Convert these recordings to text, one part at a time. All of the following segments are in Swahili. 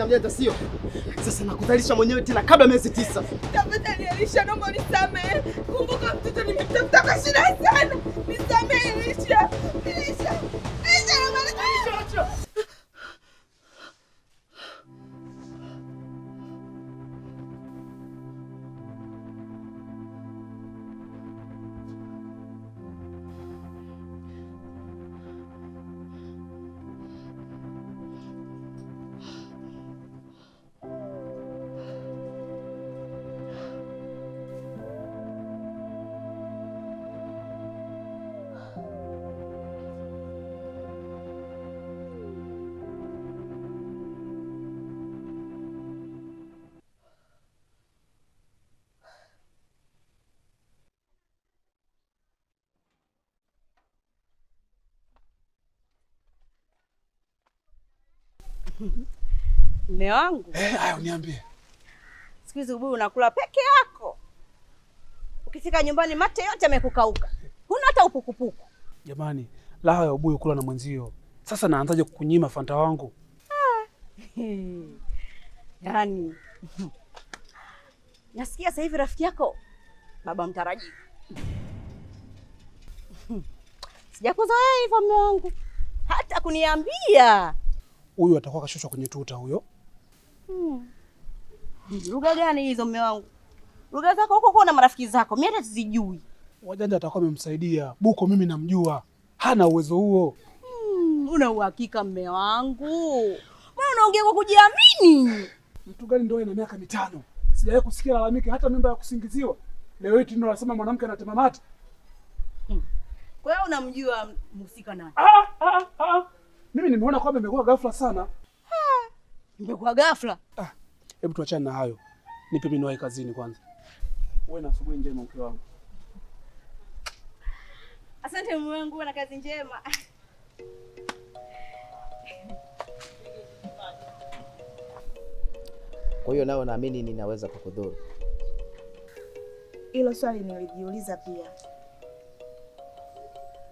unaleta sio? Sasa nakudhalisha mwenyewe tena kabla miezi 9. Tafadhali Alisha, naomba unisamehe. Kumbuka mtoto nimemtafuta kwa shida sana. Nisamehe Alisha. Alisha. Alisha. Mume wangu. Haya uniambie. Siku hizi ubuyu unakula peke yako. Ukifika nyumbani mate yote yamekukauka. Huna hata upukupuku. Jamani, raha ya ubuyu kula na mwenzio. Sasa naanzaje kukunyima fanta wangu? Yaani. Nasikia sasa hivi rafiki yako baba mtarajiwa. Sijakuzoea hivyo mume wangu. Hata kuniambia. Huyu atakuwa kashushwa kwenye tuta huyo. Lugha gani hizo mume wangu? Lugha zako huko kwa na marafiki zako, mimi hata sizijui. Wajanja atakuwa amemsaidia. Buko mimi namjua. Hana uwezo huo. Una uhakika mume wangu? Mbona unaongea kwa kujiamini? Mtu gani ndio ana miaka 5? Sijawahi kusikia lalamike hata mimba ya kusingiziwa. Leo hii ndio anasema mwanamke anatema mate. Kwa hiyo unamjua mhusika nani? Mimi nimeona kwamba imekuwa ghafla sana. Imekuwa ghafla? Hebu tuachane na hayo. Nipe mimi niwahi kazini kwanza. Wewe na asubuhi njema mke wangu. Asante mume wangu, na kazi njema. Kwa hiyo nao naamini ninaweza kukudhuru. Hilo swali nilijiuliza pia.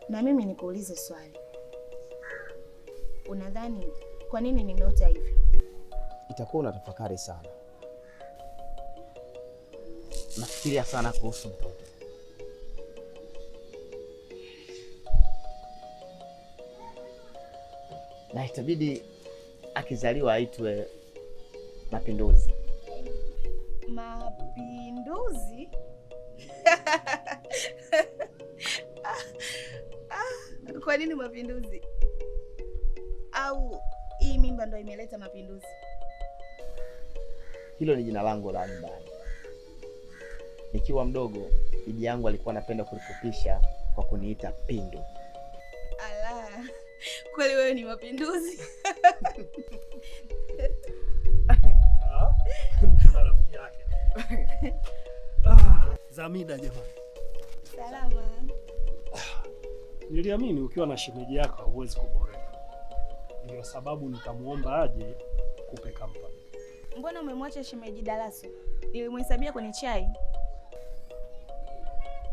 Na mimi nikuulize swali. Unadhani kwa nini nimeota hivi? Itakuwa unatafakari sana. Nafikiria sana kuhusu mtoto. Na itabidi akizaliwa aitwe Mapinduzi. Mapinduzi? Kwa nini mapinduzi? Au hii mimba ndo imeleta mapinduzi? Hilo ni jina langu la nyumbani. Nikiwa mdogo, bibi yangu alikuwa anapenda kulifupisha kwa kuniita Pindu. Ala, kweli wewe ni mapinduzi? Mtu rafiki yake. Zamida jamani. Salama. Niliamini ukiwa na shemeji yako huwezi kuboreka. Ndio sababu nikamuomba aje kupe kampani. Mbona umemwacha shemeji Dalaso? Nilimhesabia kwenye chai.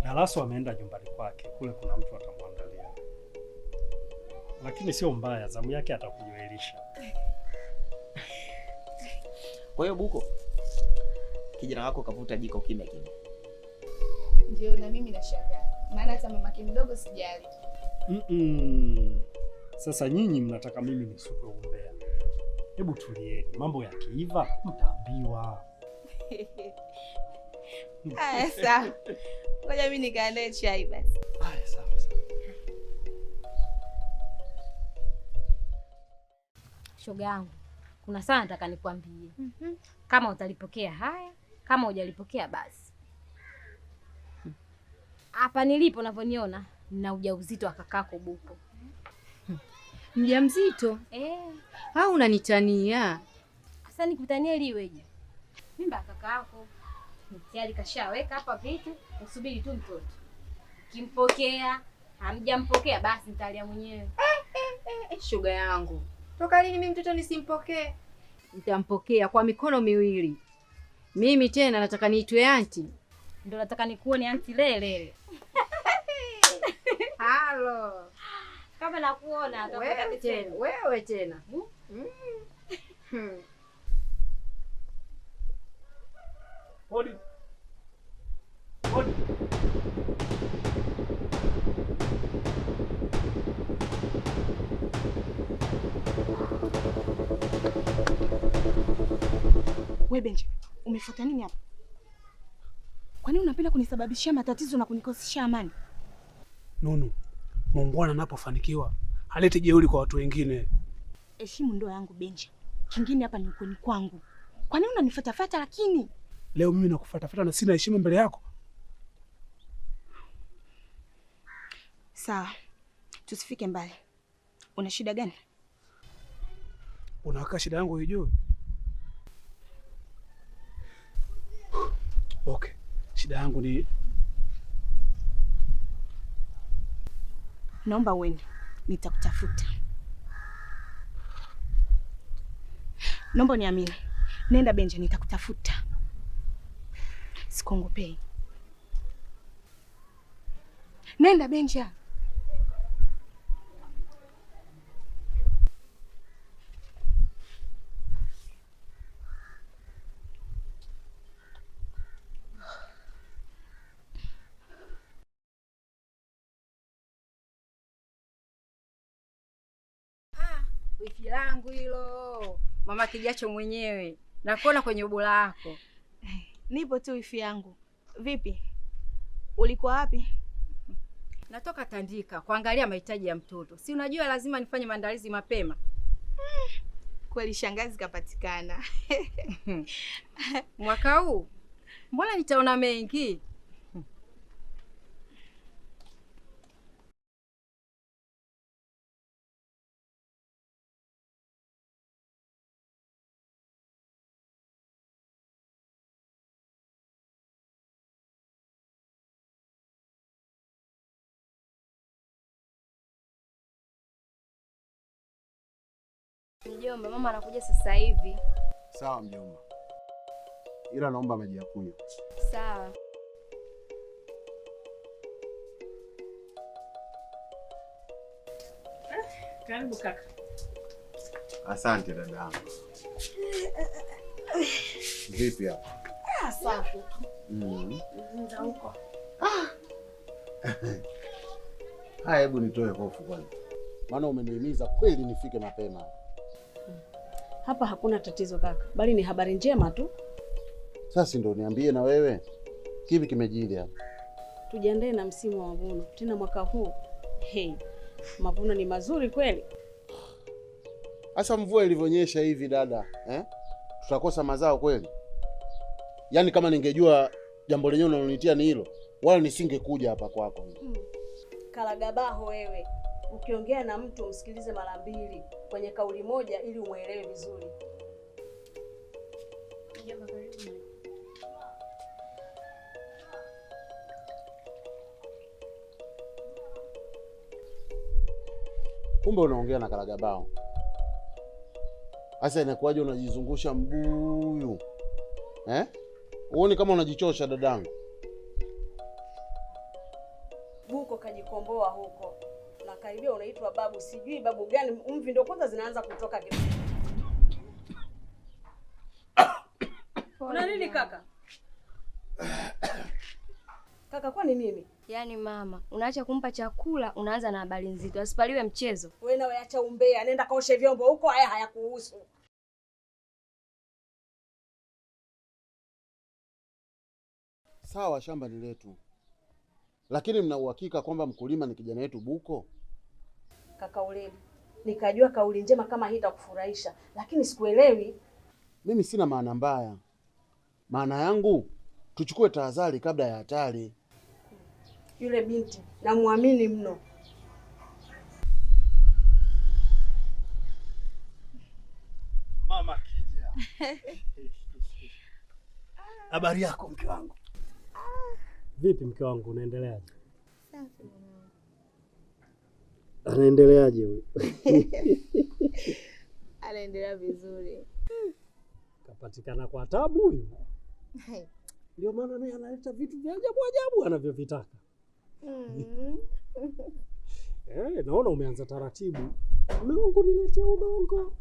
Dalaso ameenda nyumbani kwake, kule kuna mtu atamwangalia. Lakini sio mbaya, zamu yake atakunywesha. Kwa hiyo Buko, kijana wako kavuta jiko kimya kimya. Ndio na mimi nashangaa. Maana hata mamake mdogo sijali. Sasa nyinyi mnataka mimi nisupe umbea. Hebu tulieni, mambo yakiiva mtaambiwa. Haya sawa. Ngoja mimi nikaandae chai basi. Haya sawa. Shoga yangu, kuna sana nataka nikwambie. Kama utalipokea haya, kama hujalipokea basi. Hapa nilipo unavyoniona, nina ujauzito wa kakako Buko. Mjamzito? Au unanitania? Sasa nikutania liweje? Mimba ya kakako. Tayari kashaweka hapa vitu, usubiri tu mtoto. Kimpokea, hamjampokea basi nitalia mwenyewe. Shoga yangu. Toka lini mimi mtoto nisimpokee? Nitampokea kwa mikono miwili. Mimi tena nataka niitwe anti. Ndio nataka nikuone anti lele. Halo. Kama nakuona wewe tena. Hodi. Hodi. We Benji, umefuata nini hapa? Kwa nini unapenda kunisababishia matatizo na kunikosesha amani? Nunu, muungwana anapofanikiwa halete jeuri kwa watu wengine. Heshimu ndoa yangu Benji. Kingine hapa ni ukweni kwangu. Kwa nini unanifuatafuata lakini? Leo mimi nakufuatafuata na sina heshima mbele yako. Sawa. Tusifike mbali. Una shida gani? Unaweka shida yangu hujui? Okay. Shida yangu ni naomba uende. Nitakutafuta. Naomba niamini. Nenda Benji, nitakutafuta. Sikongopei. Nenda Benji. Wiki langu hilo. Mama Kijacho mwenyewe. Nakuona kwenye ubo lako. Nipo tu wifi yangu. Vipi? Ulikuwa wapi? Natoka Tandika kuangalia mahitaji ya mtoto. Si unajua lazima nifanye maandalizi mapema. Kweli shangazi kapatikana. Mwaka huu mbona nitaona mengi? Mjomba, mama anakuja sasa hivi. Sawa mjomba. Ila naomba maji ya kunywa. Sawa. Karibu kaka. Asante dadangu. Vipi hapa? Safi. Nza huko. Haya, hebu nitoe hofu kwanza. Maana umenihimiza kweli nifike mapema. Hapa hakuna tatizo kaka, bali ni habari njema tu. Sasa ndio niambie na wewe. Kipi kimejili hapa? Tujiandae na msimu wa mavuno. Tena mwaka huu. Hey, mavuno ni mazuri kweli. Asa mvua ilivyonyesha hivi dada, tutakosa mazao kweli? Yaani kama ningejua jambo lenyewe unalonitia ni hilo, wala nisingekuja hapa kwako. Kalagabaho wewe. Ukiongea na mtu msikilize mara mbili kwenye kauli moja ili umuelewe vizuri. Kumbe unaongea na Kalagabao. Sasa inakuwaje unajizungusha mbuyu? Uone kama unajichosha dadangu. Buko kajikomboa huko. Na karibia unaitwa babu, sijui babu gani, mvi ndio kwanza zinaanza kutoka kidogo. Una nini kaka? Kaka kwani nini? Yaani mama, unaacha kumpa chakula, unaanza na habari nzito. Asipaliwe mchezo. Wewe nawe acha umbea, nenda kaoshe vyombo huko, haya hayakuhusu. Sawa, shamba ni letu. Lakini mna uhakika kwamba mkulima ni kijana wetu Buko? Kaka Uledi, nikajua kauli njema kama hii itakufurahisha, lakini sikuelewi. Mimi sina maana mbaya. Maana yangu tuchukue tahadhari kabla ya hatari. Yule binti namuamini mno. Mama Kija. Habari yako mke wangu? Vipi mke wangu, unaendeleaje? Safi. Anaendeleaje huyo? Anaendelea vizuri. Kapatikana kwa tabu huyo. Ndio maana naye analeta vitu vya ajabu ajabu anavyovitaka. Naona umeanza taratibu. Mume wangu niletee udongo.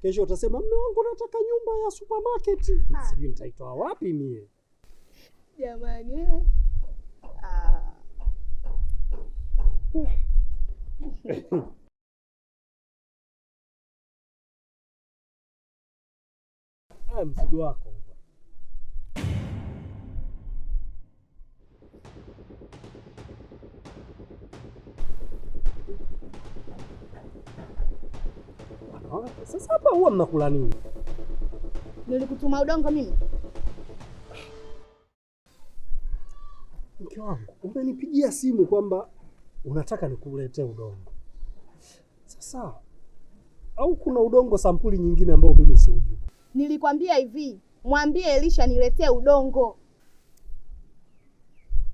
Kesho utasema mume wangu nataka nyumba ya supermarket. Sijui nitaitoa wapi mie. Jamani. Haya, mzigo wako. Sasa hapa huwa mnakula nini? Nilikutuma udongo mimi? Mke wangu, umenipigia simu kwamba unataka nikuletee udongo. Sasa au kuna udongo sampuli nyingine ambao mimi siujui? Nilikwambia hivi, mwambie Elisha niletee udongo.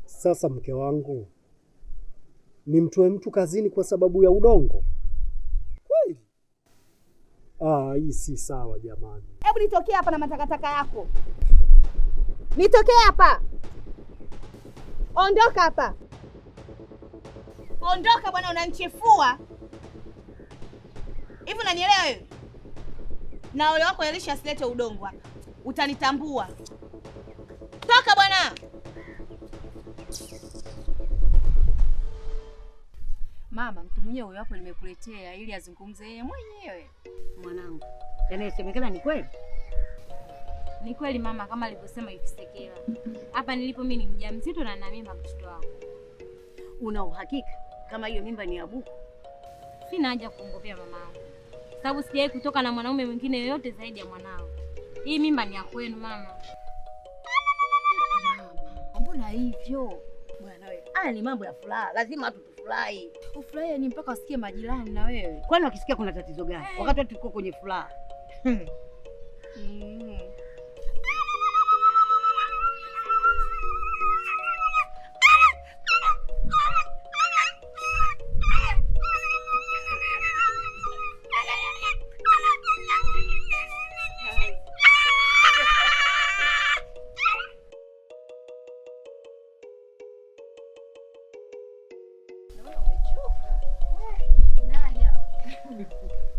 Sasa mke wangu, nimtoe mtu kazini kwa sababu ya udongo? Kweli? Hii si sawa jamani. Hebu nitokee hapa na matakataka yako. Nitokee hapa. Ondoka hapa. Ondoka bwana, unanichefua. Hivi unanielewa wewe? Na ole wako Elisha asilete udongo hapa. Utanitambua. Toka bwana. Mama, mtu mwenyewe huyo hapo nimekuletea ili azungumze yeye mwenyewe. Mwanangu, yanayosemekana ni kweli? Ni kweli mama, kama alivyosema Ifisekela. Hapa nilipo mimi ni mjamzito na nina mimba mtoto wangu. Una uhakika kama hiyo mimba ni ya Buku? Sina haja kuongopea mamangu, sababu sijawahi kutoka na mwanaume mwingine yoyote zaidi ya mwanao. Hii mimba ni ya kwenu mama. Mbona hivyo bwana wewe? Haya ni mambo ya furaha, lazima tufurahi. Ufurahi ni mpaka wasikie majirani na wewe. Kwani wakisikia kuna tatizo gani? Wakati watu tuko kwenye furaha.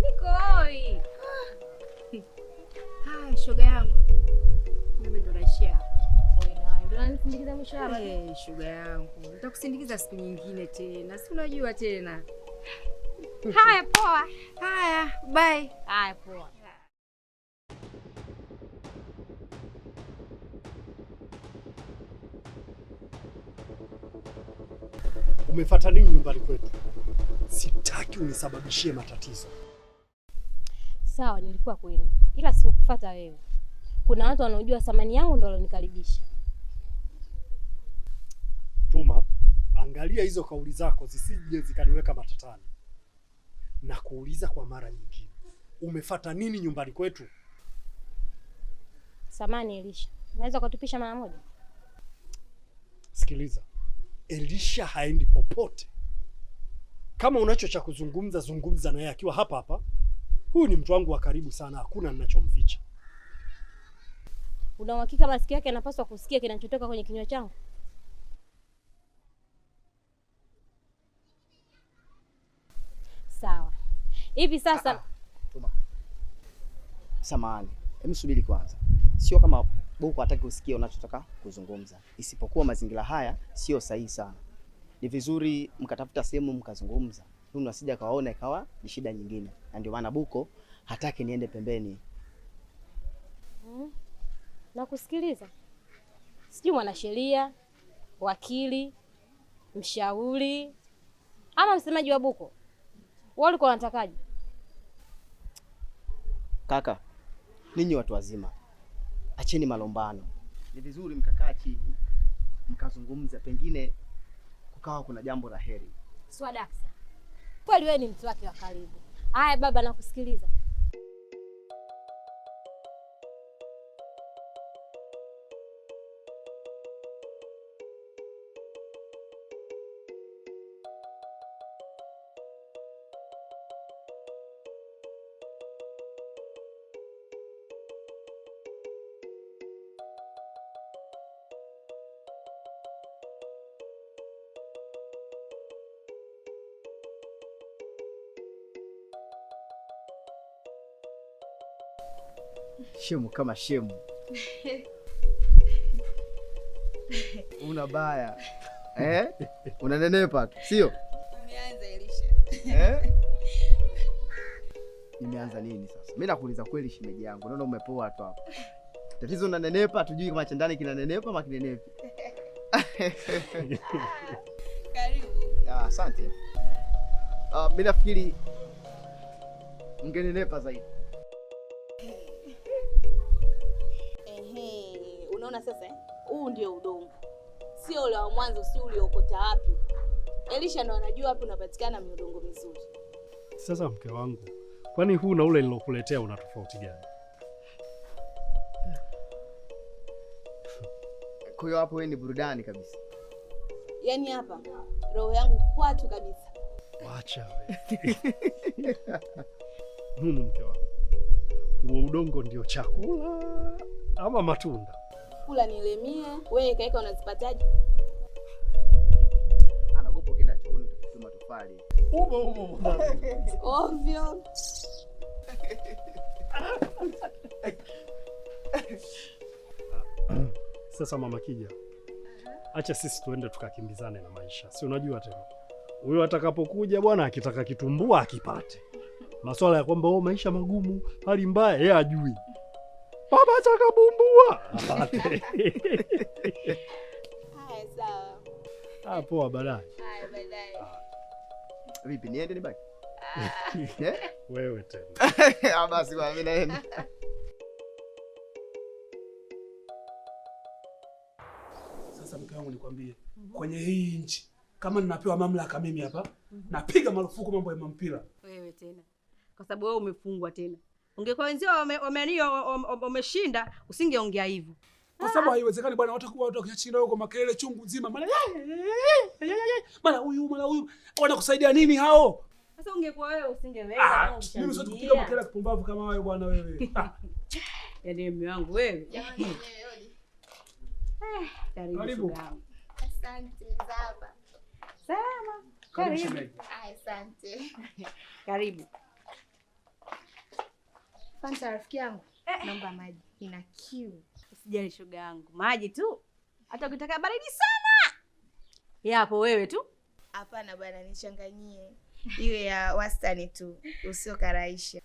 Niko hoi. Haya, shoga yangu. Mimi ndo naishia hapa. Wewe ndo unanisindikiza mwisho hapa. Shoga yangu. Nitakusindikiza siku nyingine tena. Si unajua tena. Haya, poa. Haya, bye. Haya, poa. Umefuata nini nyumbani kwetu? Sitaki unisababishie matatizo. Sawa, nilikuwa kwenu, ila sikukufuata wewe. Kuna watu wanaojua thamani yangu ndio walionikaribisha. Tuma, angalia hizo kauli zako zisije zikaniweka matatani. Na kuuliza kwa mara nyingine, umefuata nini nyumbani kwetu? Samani Elisha, naweza kutupisha mara moja? Sikiliza, Elisha haendi popote. Kama unacho cha kuzungumza, zungumza naye akiwa hapa hapa. Huyu ni mtu wangu wa karibu sana, hakuna ninachomficha. Una uhakika masikio yake yanapaswa kusikia kinachotoka kwenye kinywa changu? Sawa. Hivi sasa Tuma. Samahani. Hebu subiri kwanza. Sio kama Buku hataki kusikia unachotaka kuzungumza. Isipokuwa mazingira haya sio sahihi sana. Ni vizuri mkatafuta sehemu mkazungumza. Ndio asija kawaona ikawa ni shida nyingine. Na ndio maana Buko hataki niende pembeni. Na kusikiliza. Sijui mwanasheria, wakili, mshauri ama msemaji wa Buko. Wewe ulikuwa unatakaje? Kaka, ninyi watu wazima, acheni malombano. Ni vizuri mkakaa chini mkazungumza, pengine kukawa kuna jambo la heri. Swadaksa. Kweli wewe ni mtu wake wa karibu. Haya baba, nakusikiliza. Shemu kama shemu. Una baya. Unanenepa tu, sio? Umeanza Elisha. Nimeanza nini sasa? Mimi nakuuliza kweli shemeji yangu. Naona umepoa tu hapo. Tatizo unanenepa, tujui kama chandani kinanenepa ama kinenepi. Karibu. Asante. Mimi nafikiri ungenenepa zaidi. Unaona sasa huu ndio udongo. Sio ule wa mwanzo, si ule uliokota wapi. Elisha ndo anajua wapi unapatikana miudongo mizuri. Sasa mke wangu, kwani huu na ule nilokuletea una tofauti gani? Kwa hiyo hapo wewe ni burudani kabisa. Yaani hapa roho yangu kwatu kabisa. Wacha wewe. Mke wangu. Huo udongo ndio chakula ama matunda? Kula nilemie, wewe kaeka unazipataje? Anagopa ukienda chooni utakuta matofali. Ovyo. Sasa mama Kija, acha sisi tuende tukakimbizane na maisha. Si unajua tena, huyo atakapokuja bwana akitaka kitumbua akipate. Masuala ya kwamba maisha magumu, hali mbaya, yeye ajui. Baba atakabumbua apate. Haya sawa. Poa baadaye. Haya baadaye. Vipi niende nibaki? Wewe tena. Basi bwana mimi naenda. Sasa mke wangu nikwambie, kwenye hii nchi kama ninapewa mamlaka mimi hapa, napiga marufuku mambo ya mpira. Wewe tena. Kwa sababu wewe umefungwa tena. Ungekuwa wenzio wameshinda, usingeongea hivyo. Kwa sababu haiwezekani bwana, watakuwa watu wakishinda huko makelele chungu nzima. Mara huyu wanakusaidia nini hao? Sasa ungekuwa wewe usingeweza. Mimi sio kupiga makelele kupumbavu kama wewe bwana wewe. Yaani mume wangu wewe. Karibu. Asante baba. Salama. Karibu. Asante. Karibu. Fanta rafiki yangu. Naomba maji. Nina kiu. Usijali shoga yangu. Maji tu. Hata ukitaka baridi sana. Yapo wewe tu. Hapana bwana, nichanganyie. Iwe ya wastani tu, usio karaisha.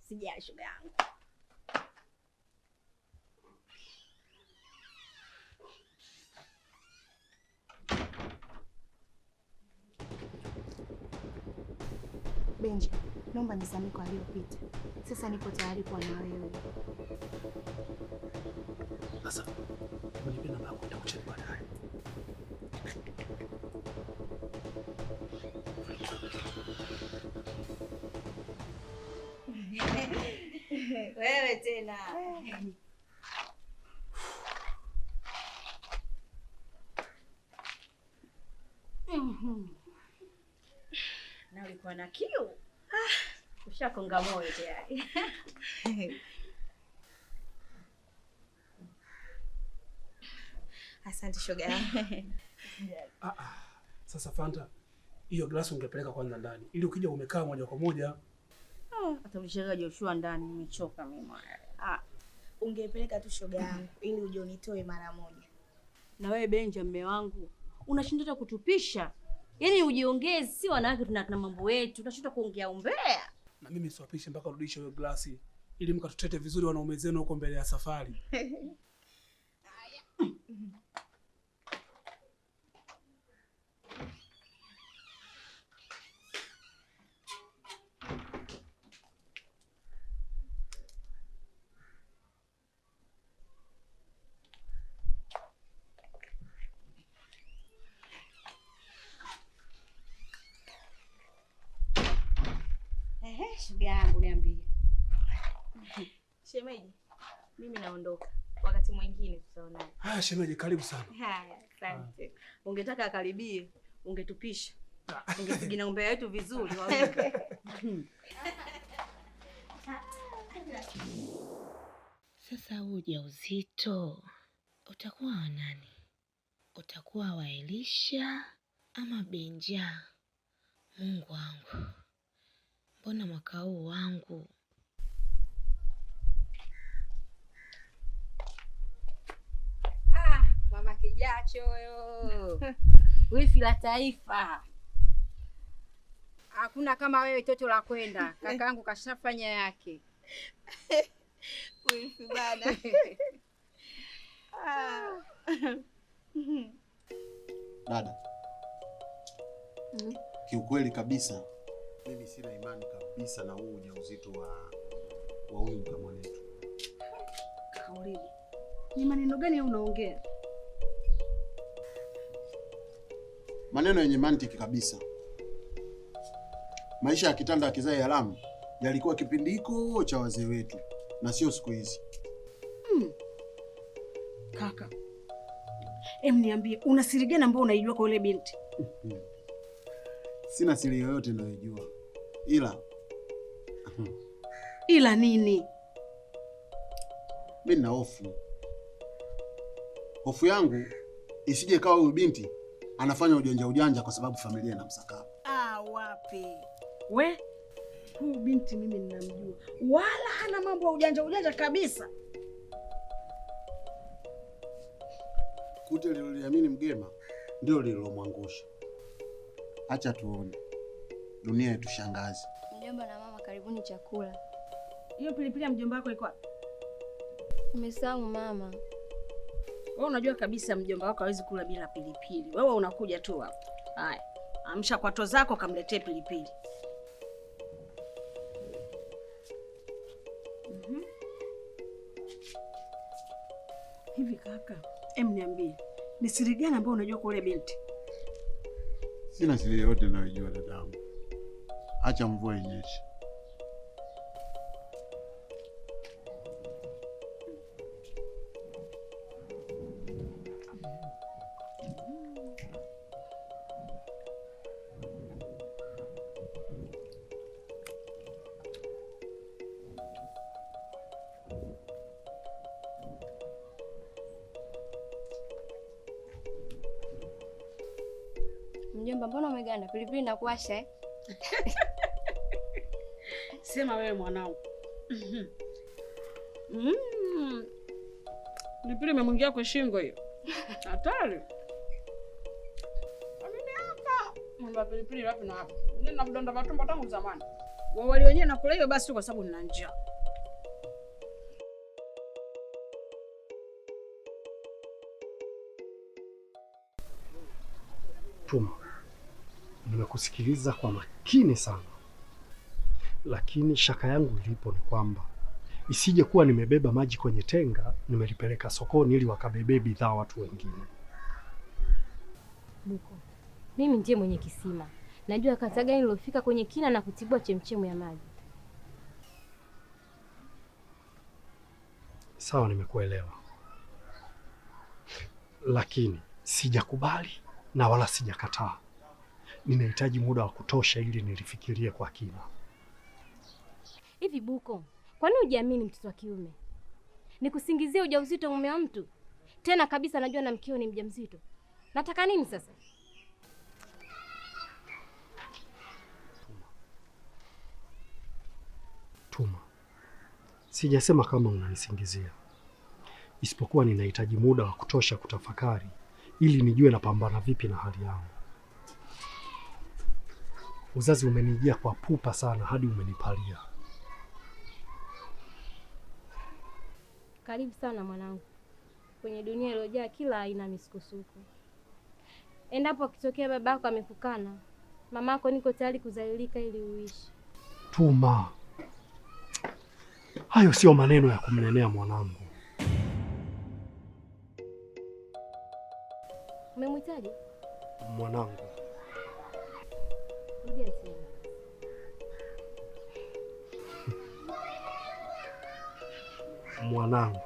Usijali shoga yangu. Benji, naomba nisamehe kwa aliyopita. Sasa nipo tayari kuwa na wewe. Sasa, unipe namba yako nitakucheki baadaye. Wewe tena. Na ulikuwa na kiu? Ushakonga moyo tayari. Asante shoga yangu. Sasa Fanta, hiyo glasi ungepeleka kwanza ndani ili ukija umekaa moja kwa moja. Hata ulishaka Joshua ndani, nimechoka mimi. Ungepeleka tu shoga yangu ili uje unitoe mara moja. Na wewe Benja mume wangu, unashinda hata kutupisha. Yaani ujiongeze, si wanawake tuna mambo yetu, tunashinda kuongea umbea. Na mimi siwapishe mpaka urudishe hiyo glasi ili mkatutete vizuri wanaume zenu huko mbele ya safari. Shoga yangu niambie. Shemeji, mimi naondoka. Wakati mwingine tutaonana. Haya shemeji, karibu sana. Haya, asante. Ungetaka akaribie, ungetupisha. Ungepigana umbea wetu vizuri wao. Sasa huu ujauzito utakuwa wa nani? Utakuwa wa Elisha ama Benja? Mungu wangu, mbona mwaka huu wangu? Mama Kijacho huyo. Wifi la taifa. Hakuna kama wewe toto la kwenda. Kakaangu kashafanya yake. Wifi bana. Dada, kiukweli kabisa mimi sina imani kabisa na huu ujauzito wa huyu mkamwanetu. Kaulini. Ni maneno gani unaongea? Maneno yenye mantiki kabisa. Maisha ya kitanda ya kizai haramu yalikuwa kipindi hiko cha wazee wetu na sio siku hizi. Kaka, niambie, una siri gani ambayo unaijua kwa yule binti? Sina siri yoyote ninayojua. Ila nini? Mimi nina hofu. Hofu yangu isije kawa huyu binti anafanya ujanja kwa sababu familia inamsaka. Wapi? Huyu binti mimi ninamjua. Wala hana mambo ya ujanja kabisa. Kute liloliamini mgema ndio lililomwangusha. Acha tuone. Dunia yetu shangazi. Mjomba na mama, karibuni chakula. Hiyo pilipili ya mjomba wako iko wapi? Umesahau mama. Wewe unajua kabisa mjomba wako hawezi kula bila pilipili. Wewe unakuja tu hapa. Haya, amsha kwato zako kamletee pilipili. Hivi kaka, niambie, ni siri gani ambayo unajua kwa yule binti? Sina siri yoyote ninayojua dadangu. Acha mvua inyeshe. Mjomba, mbona umeganda? Pilipili nakuasha Sema wewe mwanangu. Pilipili imemwingia kwa shingo hiyo. Hatari. Mimi hapa. Mambo pilipili wapi na hapa? Mimi na vidonda vya tumbo tangu zamani. Wale wenyewe nakula hiyo basi tu kwa sababu nina njaa. Tuma, nimekusikiliza kwa makini sana, lakini shaka yangu ilipo ni kwamba isije kuwa nimebeba maji kwenye tenga nimelipeleka sokoni ili wakabebe bidhaa watu wengine. Buko, mimi ndiye mwenye kisima, najua kata gani ilofika kwenye kina na kutibua chemchemu ya maji. Sawa, nimekuelewa, lakini sijakubali na wala sijakataa. Ninahitaji muda wa kutosha ili nilifikirie kwa kina. Hivi Buko, kwa nini hujiamini mtoto wa kiume? Nikusingizie ujauzito mume wa mtu? Tena kabisa najua na mkeo ni mjamzito. Nataka nini sasa? Tuma, sijasema kama unanisingizia, isipokuwa ninahitaji muda wa kutosha kutafakari ili nijue napambana vipi na hali yangu. Uzazi umenijia kwa pupa sana hadi umenipalia. Karibu sana mwanangu kwenye dunia iliyojaa kila aina misukosuko. Endapo akitokea babako amekukana, mamako niko tayari kuzalilika ili uishi. Tuma, hayo sio maneno ya kumnenea mwanangu. Umemhitaji? Mwanangu. Rudia tena. Mwanangu.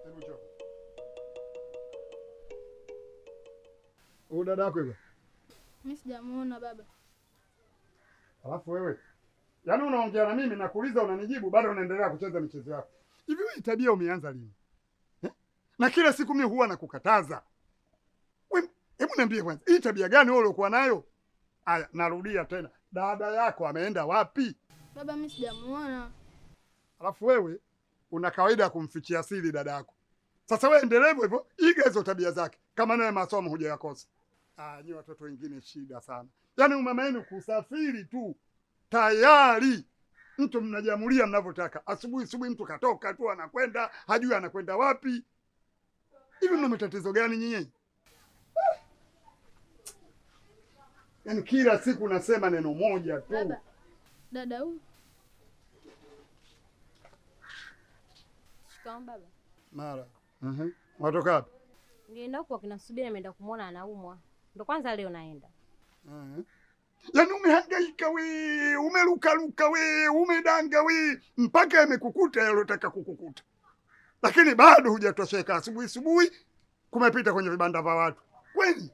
Hebu njoo. Huyu dada yako hivyo? Mimi sijamuona baba. Alafu wewe, yaani unaongea na mimi nakuuliza unanijibu bado unaendelea kucheza michezo yako. Hivi wewe tabia umeanza lini? Na kila siku mimi huwa nakukataza. Wewe hebu niambie kwanza, hii tabia gani wewe uliokuwa nayo? Aya, narudia tena. Dada yako ameenda wapi? Baba mimi sijamuona. Alafu wewe una kawaida ya kumfichia siri dada yako. Sasa wewe endelee hivyo, iga hizo tabia zake. Kama naye masomo hujayakosa. Nyi watoto wengine shida sana. Yaani mama yenu kusafiri tu tayari mtu mnajamulia mnavyotaka. Asubuhi mtu katoka tu anakwenda, hajui anakwenda wapi. Hivi mna matatizo gani nyinyi? Yaani kila siku nasema neno moja tu. Baba. Dada huyu. Shikamoo baba. Mara. Watoka wapi? Nilienda huko kinasubiri, nimeenda kumuona anaumwa. Ndio kwanza leo naenda. Yaani umehangaika we, umerukaruka we, umedanga we, mpaka yamekukuta yalotaka kukukuta. Lakini bado hujatosheka. Asubuhi kumepita kwenye vibanda vya watu. Kweli?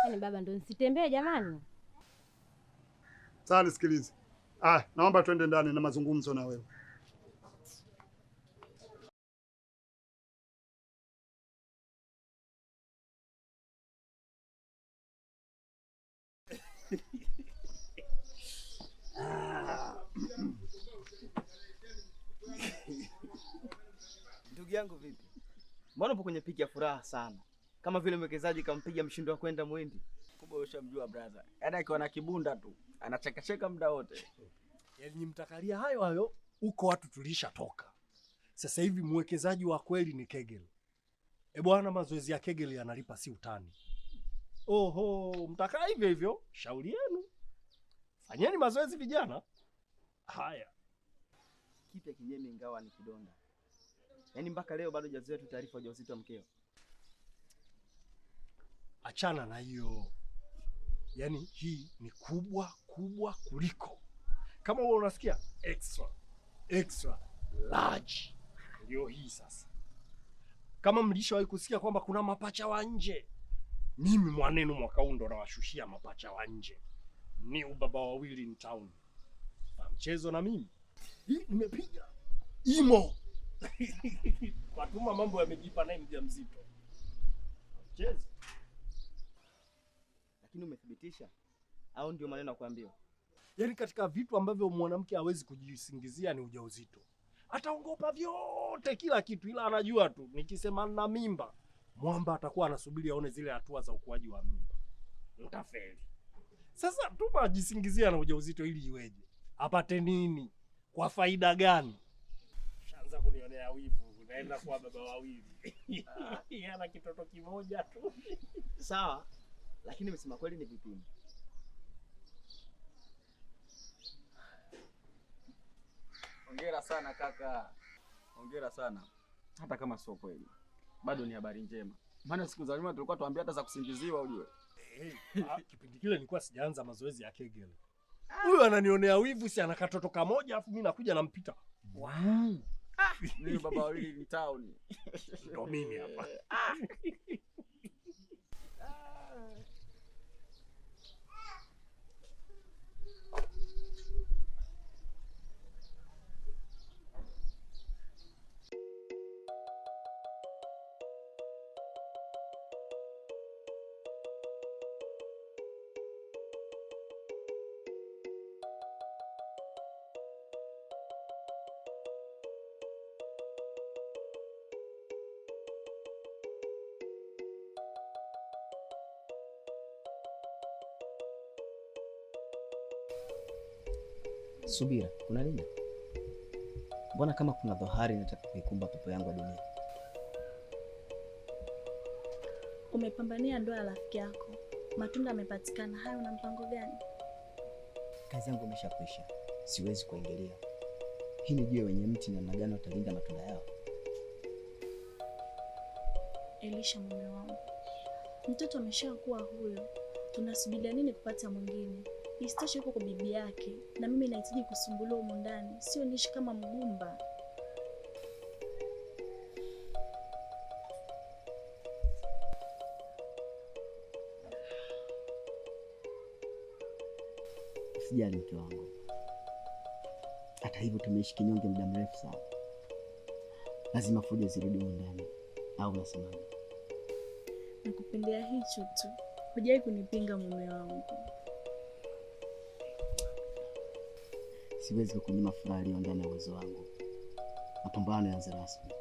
Yaani baba ndio nisitembee jamani. Sasa nisikilize. Naomba twende ndani na mazungumzo na wewe. Ndugu yangu vipi? Mbona upo kwenye piki ya furaha sana? Kama vile mwekezaji kampiga mshindo wa kwenda Mwindi. Kumbe ushamjua brother. Yaani akiwa na kibunda tu, anachekacheka muda wote. Yaani mtakalia hayo huko watu tulishatoka. Sasa hivi mwekezaji wa kweli ni Kegel. Bwana, mazoezi ya Kegel yanalipa si utani. Oho, mtakaa hivyo, shauri yenu. Fanyeni mazoezi vijana. Haya. Kipya kinyemi ingawa ni kidonda. Yaani mpaka leo bado hujazoea tu taarifa ya ujauzito wa mkeo. Achana na hiyo. Yaani hii ni kubwa kuliko. Kama wewe unasikia extra large. Ndio hii sasa. Kama mlishawahi kusikia kwamba kuna mapacha wa nje, mimi mwanenu mwaka huu ndo nawashushia mapacha wa nje. Ni ubaba wawili in town. Na mchezo na mimi. Hii nimepiga. Imo. Kwa tuma mambo yamejipa naye mjamzito. Mchezo. Lakini umethibitisha au ndio maneno ya kuambiwa? Yaani katika vitu ambavyo mwanamke hawezi kujisingizia ni ujauzito. Ataongopa vyote kila kitu, ila anajua tu nikisema na mimba, mwamba atakuwa anasubiri aone zile hatua za ukuaji wa mimba. Utafeli. Sasa tuma ajisingizia na ujauzito ili iweje? Apate nini? Kwa faida gani? Shaanza kunionea wivu, unaenda kwa baba wawili. Yana kitoto kimoja tu. Sawa, lakini umesema kweli ni vipimo. Hongera sana kaka. Hongera sana. Hata kama sio kweli, bado ni habari njema. Maana siku za nyuma tulikuwa tuambia hata za kusingiziwa ujue. Kipindi kile nilikuwa sijaanza mazoezi ya Kegel. Huyu ananionea wivu, si ana katoto kamoja afu mimi nakuja nampita. Mimi baba wawili ni town. Ndio mimi hapa. Subira, kuna nini? Mbona kama kuna dhohari inataka kuikumba pepo yangu ya dunia? Umepambania ndoa ya rafiki yako, matunda yamepatikana. Hayo una mpango gani? Kazi yangu imeshakwisha, siwezi kuingilia. Hii ni jue wenye mti namna gani watalinda matunda yao. Elisha, mume wangu, mtoto ameshakuwa huyo, tunasubiria nini kupata mwingine? Isitoshe yuko kwa bibi yake, na mimi nahitaji kusumbuliwa humu ndani, sio niishi kama mgumba. Usijali mke wangu. Hata hivyo tumeishi kinyonge muda mrefu sana. Lazima fujo zirudi ndani. Au unasemaje? Nakupendea hicho tu. Hujai kunipinga mume wangu. Siwezi kukunyima furaha iliyo ndani ya uwezo wangu. Mapambano yaanze rasmi.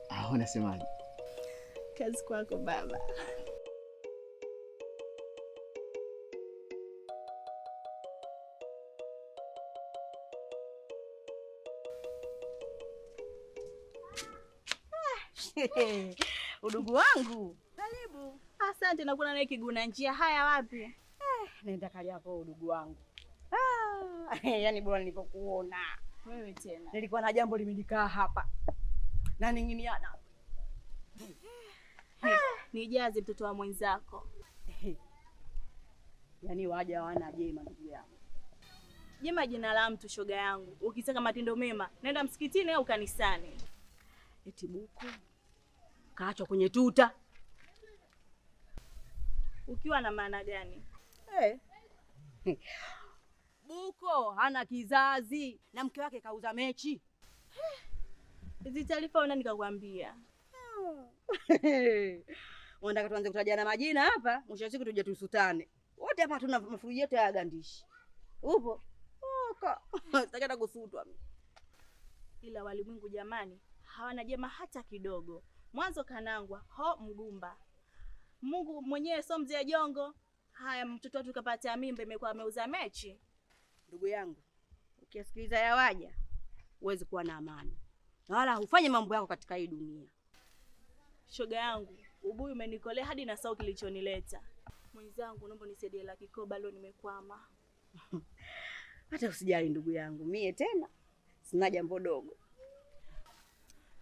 Au unasemaje? Kazi kwako baba. Udugu wangu. Karibu. Asante na kuna naye kiguna njia haya wapi? Nenda kali hapo udugu wangu. Yaani bora nilipokuona. Wewe tena. Nilikuwa na jambo limenikaa hapa. Na ninginiana. Nijaze mtoto wa mwenzako. Yaani waja wana jema ndugu yangu. Jema jina la mtu shoga yangu. Ukitaka matendo mema, nenda msikitini au kanisani. Eti buku kaachwa kwenye tuta. Ukiwa na maana gani? Buko hana kizazi na mke wake kauza mechi. Hizi taarifa nani kakwambia? Unataka tuanze kutajana majina hapa, mwisho wa siku tuje tusutane. Wote hapa tuna mafuji yetu ya gandishi. Upo? Oka. Sitaki kusutwa mimi. Ila walimwengu jamani, hawana jema hata kidogo. Mwanzo kanangwa, ho mgumba. Mungu mwenyewe sio mzee jongo. Haya mtoto wetu kapata mimba imekuwa ameuza mechi. Ndugu yangu, ukisikiliza ya waja, huwezi kuwa na amani. Na wala hufanye mambo yako katika hii dunia. Shoga yangu, ubuyu umenikolea hadi na sao kilichonileta. Mwenzangu, naomba nisaidie la kikoba leo nimekwama. Hata usijali ndugu yangu, mie tena sina jambo dogo.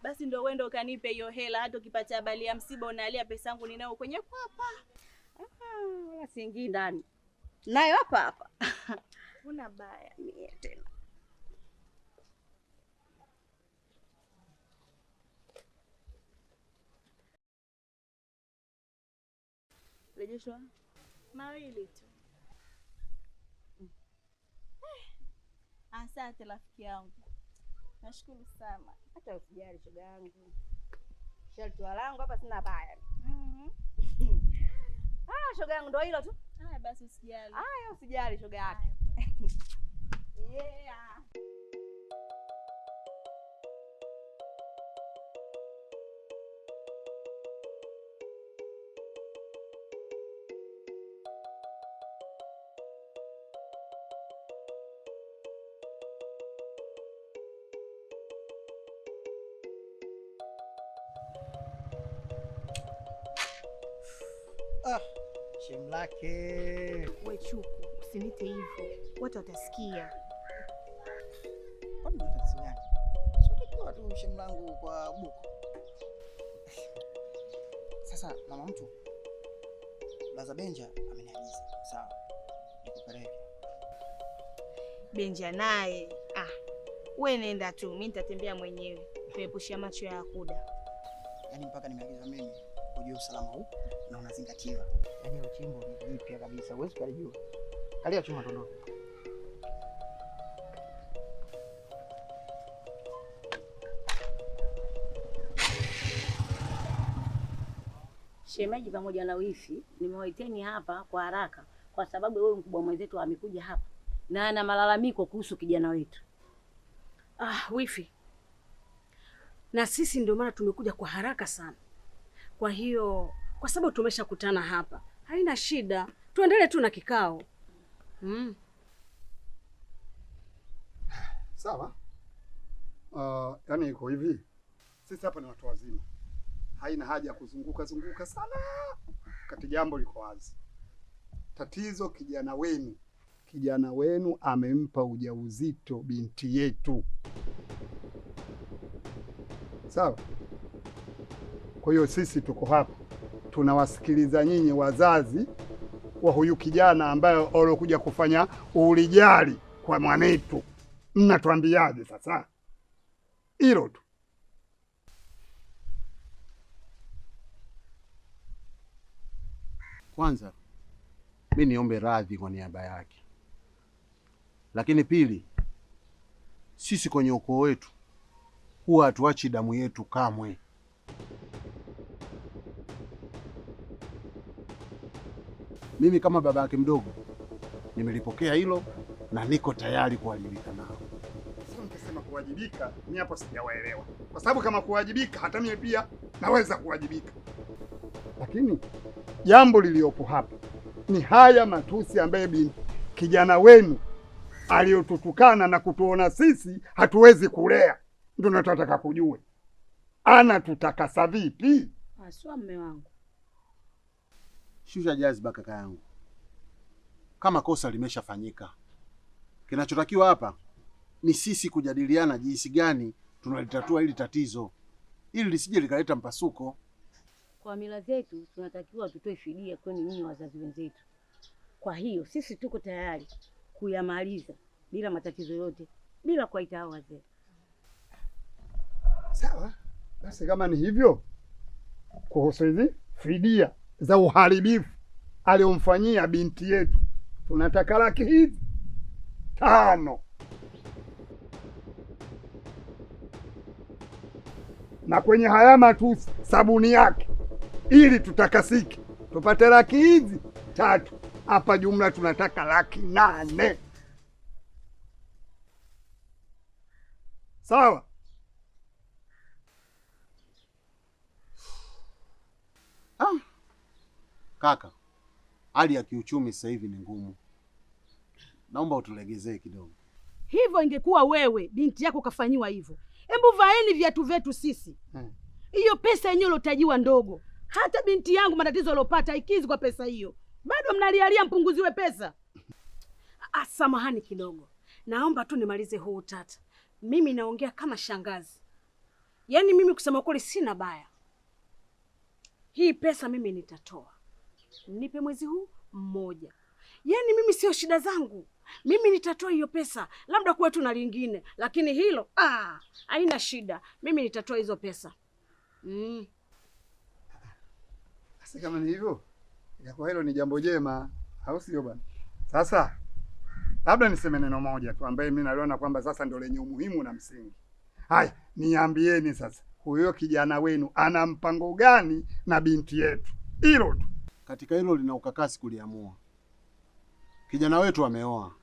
Basi ndio uende ukanipe hiyo hela, hata ukipata habari ya msiba unalia pesa yangu ninao kwenye kwapa. Wala siingii ndani. Nayo hapa hapa. Una baya mie tena. Rejeshwa mawili tu. Asante rafiki yangu. Nashukuru sana. Hata usijali shoga yangu. Sharti langu hapa sina baya. Shoga yangu ndio hilo tu. Haya basi usijali. Haya usijali shoga yake. Yeah. Shem lake. We Chuku, usinite hivyo. Watu watasikia. Kwani unataka sio tu shem langu kwa buku. Sasa mama mtu Laza Benja ameniagiza. Sawa. Nikupeleke. Benja naye. We nenda tu, mimi nitatembea mwenyewe. Tuepushia macho ya kuda. Yaani mpaka nimeagiza mimi ujue usalama huu na unazingatiwa. Yaani uchimbo ni jipya kabisa. Huwezi kujua. Kalia chuma tondoke. Shemeji pamoja na wifi nimewaiteni hapa kwa haraka kwa sababu wewe mkubwa mwenzetu amekuja hapa na ana malalamiko kuhusu kijana wetu. Wifi. Na sisi ndio maana tumekuja kwa haraka sana. Kwa hiyo kwa sababu tumeshakutana hapa, haina shida. Tuendelee tu na kikao. Sawa. Yaani iko hivi. Sisi hapa ni watu wazima. Haina haja ya kuzunguka sana. Kati jambo liko wazi. Tatizo kijana wenu amempa ujauzito binti yetu. Sawa? Kwa hiyo sisi tuko hapa tunawasikiliza nyinyi wazazi wa huyu kijana ambaye alokuja kufanya ulijali kwa mwanetu. Mnatuambiaje sasa? Hilo tu. Kwanza mimi niombe radhi kwa niaba yake. Lakini pili, sisi kwenye ukoo wetu huwa hatuachi damu yetu kamwe. Mimi kama baba yake mdogo nimelipokea hilo na niko tayari kuwajibika nao. Sasa mkisema kuwajibika, mimi hapo sijawaelewa, kwa sababu kama kuwajibika, hata mimi pia naweza kuwajibika. Lakini jambo liliopo hapa ni haya matusi ambaye kijana wenu aliyotutukana na kutuona sisi hatuwezi kulea, ndio nataka kujue anatutakasa vipi? Aswa mme wangu. Shusha jaziba kaka yangu, kama kosa limeshafanyika, kinachotakiwa hapa ni sisi kujadiliana jinsi gani tunalitatua hili tatizo ili lisije likaleta mpasuko. Kwa mila zetu tunatakiwa tutoe fidia kwenu nyinyi wazazi wenzetu. Kwa hiyo sisi tuko tayari kuyamaliza bila matatizo yote, bila kuwaita hao wazee. Sawa, basi kama ni hivyo, kuhusu hizi fidia za uharibifu aliyomfanyia binti yetu, tunataka laki hizi 5. Na kwenye haya matusi sabuni yake, ili tutakasike tupate laki hizi 3. Hapa jumla tunataka laki 8. Sawa? Kaka, hali ya kiuchumi sasa hivi ni ngumu, naomba utulegezee kidogo. Hivyo ingekuwa wewe binti yako kafanyiwa hivyo, hebu vaeni viatu vyetu sisi. Hiyo pesa yenyewe ulotajiwa ndogo, hata binti yangu matatizo alopata ikizi kwa pesa hiyo, bado mnalialia mpunguziwe pesa. Samahani kidogo, naomba tu nimalize huu utata. Mimi naongea kama shangazi, yaani mimi kusema kweli sina baya. Hii pesa mimi nitatoa, nipe mwezi huu mmoja. Yaani mimi sio shida zangu, mimi nitatoa hiyo pesa, labda kuwe tu na lingine, lakini hilo haina shida, mimi nitatoa hizo pesa. Sasa kama ni hivyo, kwa hilo ni jambo jema, au sio bwana? Sasa labda niseme neno moja tu ambaye mimi naliona kwamba sasa ndio lenye umuhimu na msingi. Haya, niambieni sasa, huyo kijana wenu ana mpango gani na binti yetu? Hilo tu. Katika hilo lina ukakasi kuliamua. Kijana wetu ameoa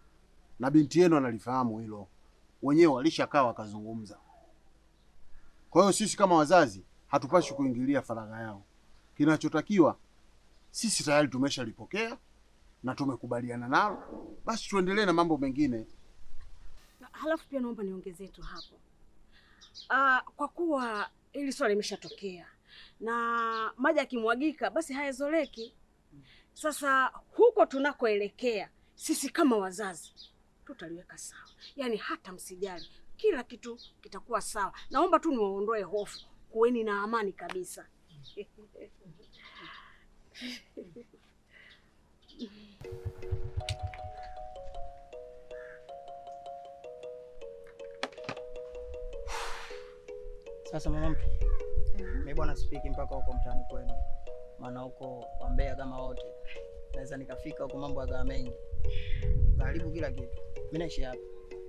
na binti yenu analifahamu hilo, wenyewe walishakaa wakazungumza. Kwa hiyo sisi kama wazazi hatupashi kuingilia faragha yao. Kinachotakiwa sisi tayari tumeshalipokea na tumekubaliana nalo, basi tuendelee na mambo mengine. Halafu pia naomba niongezee tu hapo, kwa kuwa hili swali limeshatokea na maji yakimwagika basi hayazoleki. Sasa huko tunakoelekea sisi kama wazazi tutaliweka sawa, yaani hata msijali, kila kitu kitakuwa sawa. Naomba tu niwaondoe hofu, kuweni na amani kabisa. Sasa mwanamke, mimi bwana sifiki mpaka huko mtaani kwenu, maana huko wa Mbeya kama wote naweza nikafika huko mambo yakawa mengi, karibu kila kitu. Mimi naishi hapa.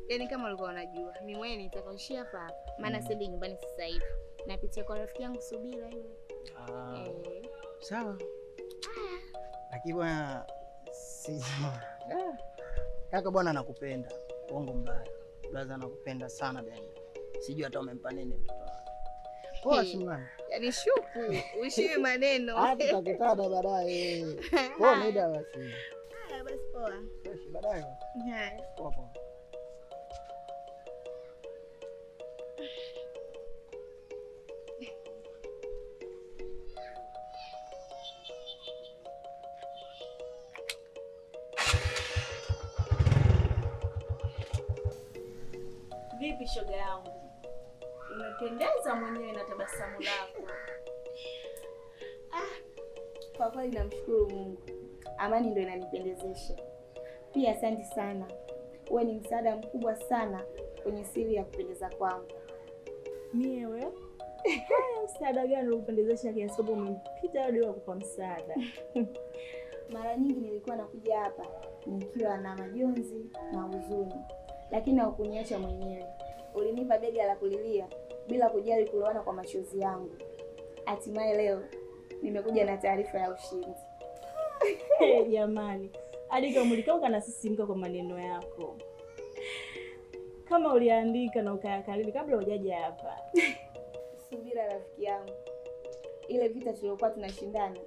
Yaani kama ulikuwa unajua, mimi mwenyewe nitakaishia hapa, maana siendi nyumbani sasa hivi. Napitia kwa rafiki yangu Subira yule. Sawa. Lakini bwana kaka bwana anakupenda. Uongo mbaya. Blaza anakupenda sana bwana. Sijui hata umempa nini mtoto wake. Poa simama. Yaani shuku, uishiwe maneno. Hata tutakutana baadaye. Poa muda basi. Haya basi poa. Baadaye. Poa poa. Vipi shoga yangu? Unapendeza mwenyewe na tabasamu lako. Kwa kweli namshukuru Mungu. Amani ndio inanipendezesha. Pia asante sana. Wewe ni msaada mkubwa sana kwenye siri ya kupendeza kwangu. Miewe? Msaada gani unakupendezesha kiasi kwamba umempita hadi kukupa msaada? Mara nyingi nilikuwa nakuja hapa nikiwa na majonzi na huzuni, lakini haukuniacha mwenyewe. Ulinipa bega la kulilia bila kujali kulowana kwa machozi yangu. Hatimaye leo nimekuja na taarifa ya ushindi. Jamani, hadi kama ulikauka na sisimka kwa maneno yako. Kama uliandika na ukayakariri kabla hujaja hapa. Subira rafiki yangu. Ile vita tuliokuwa tunashindana,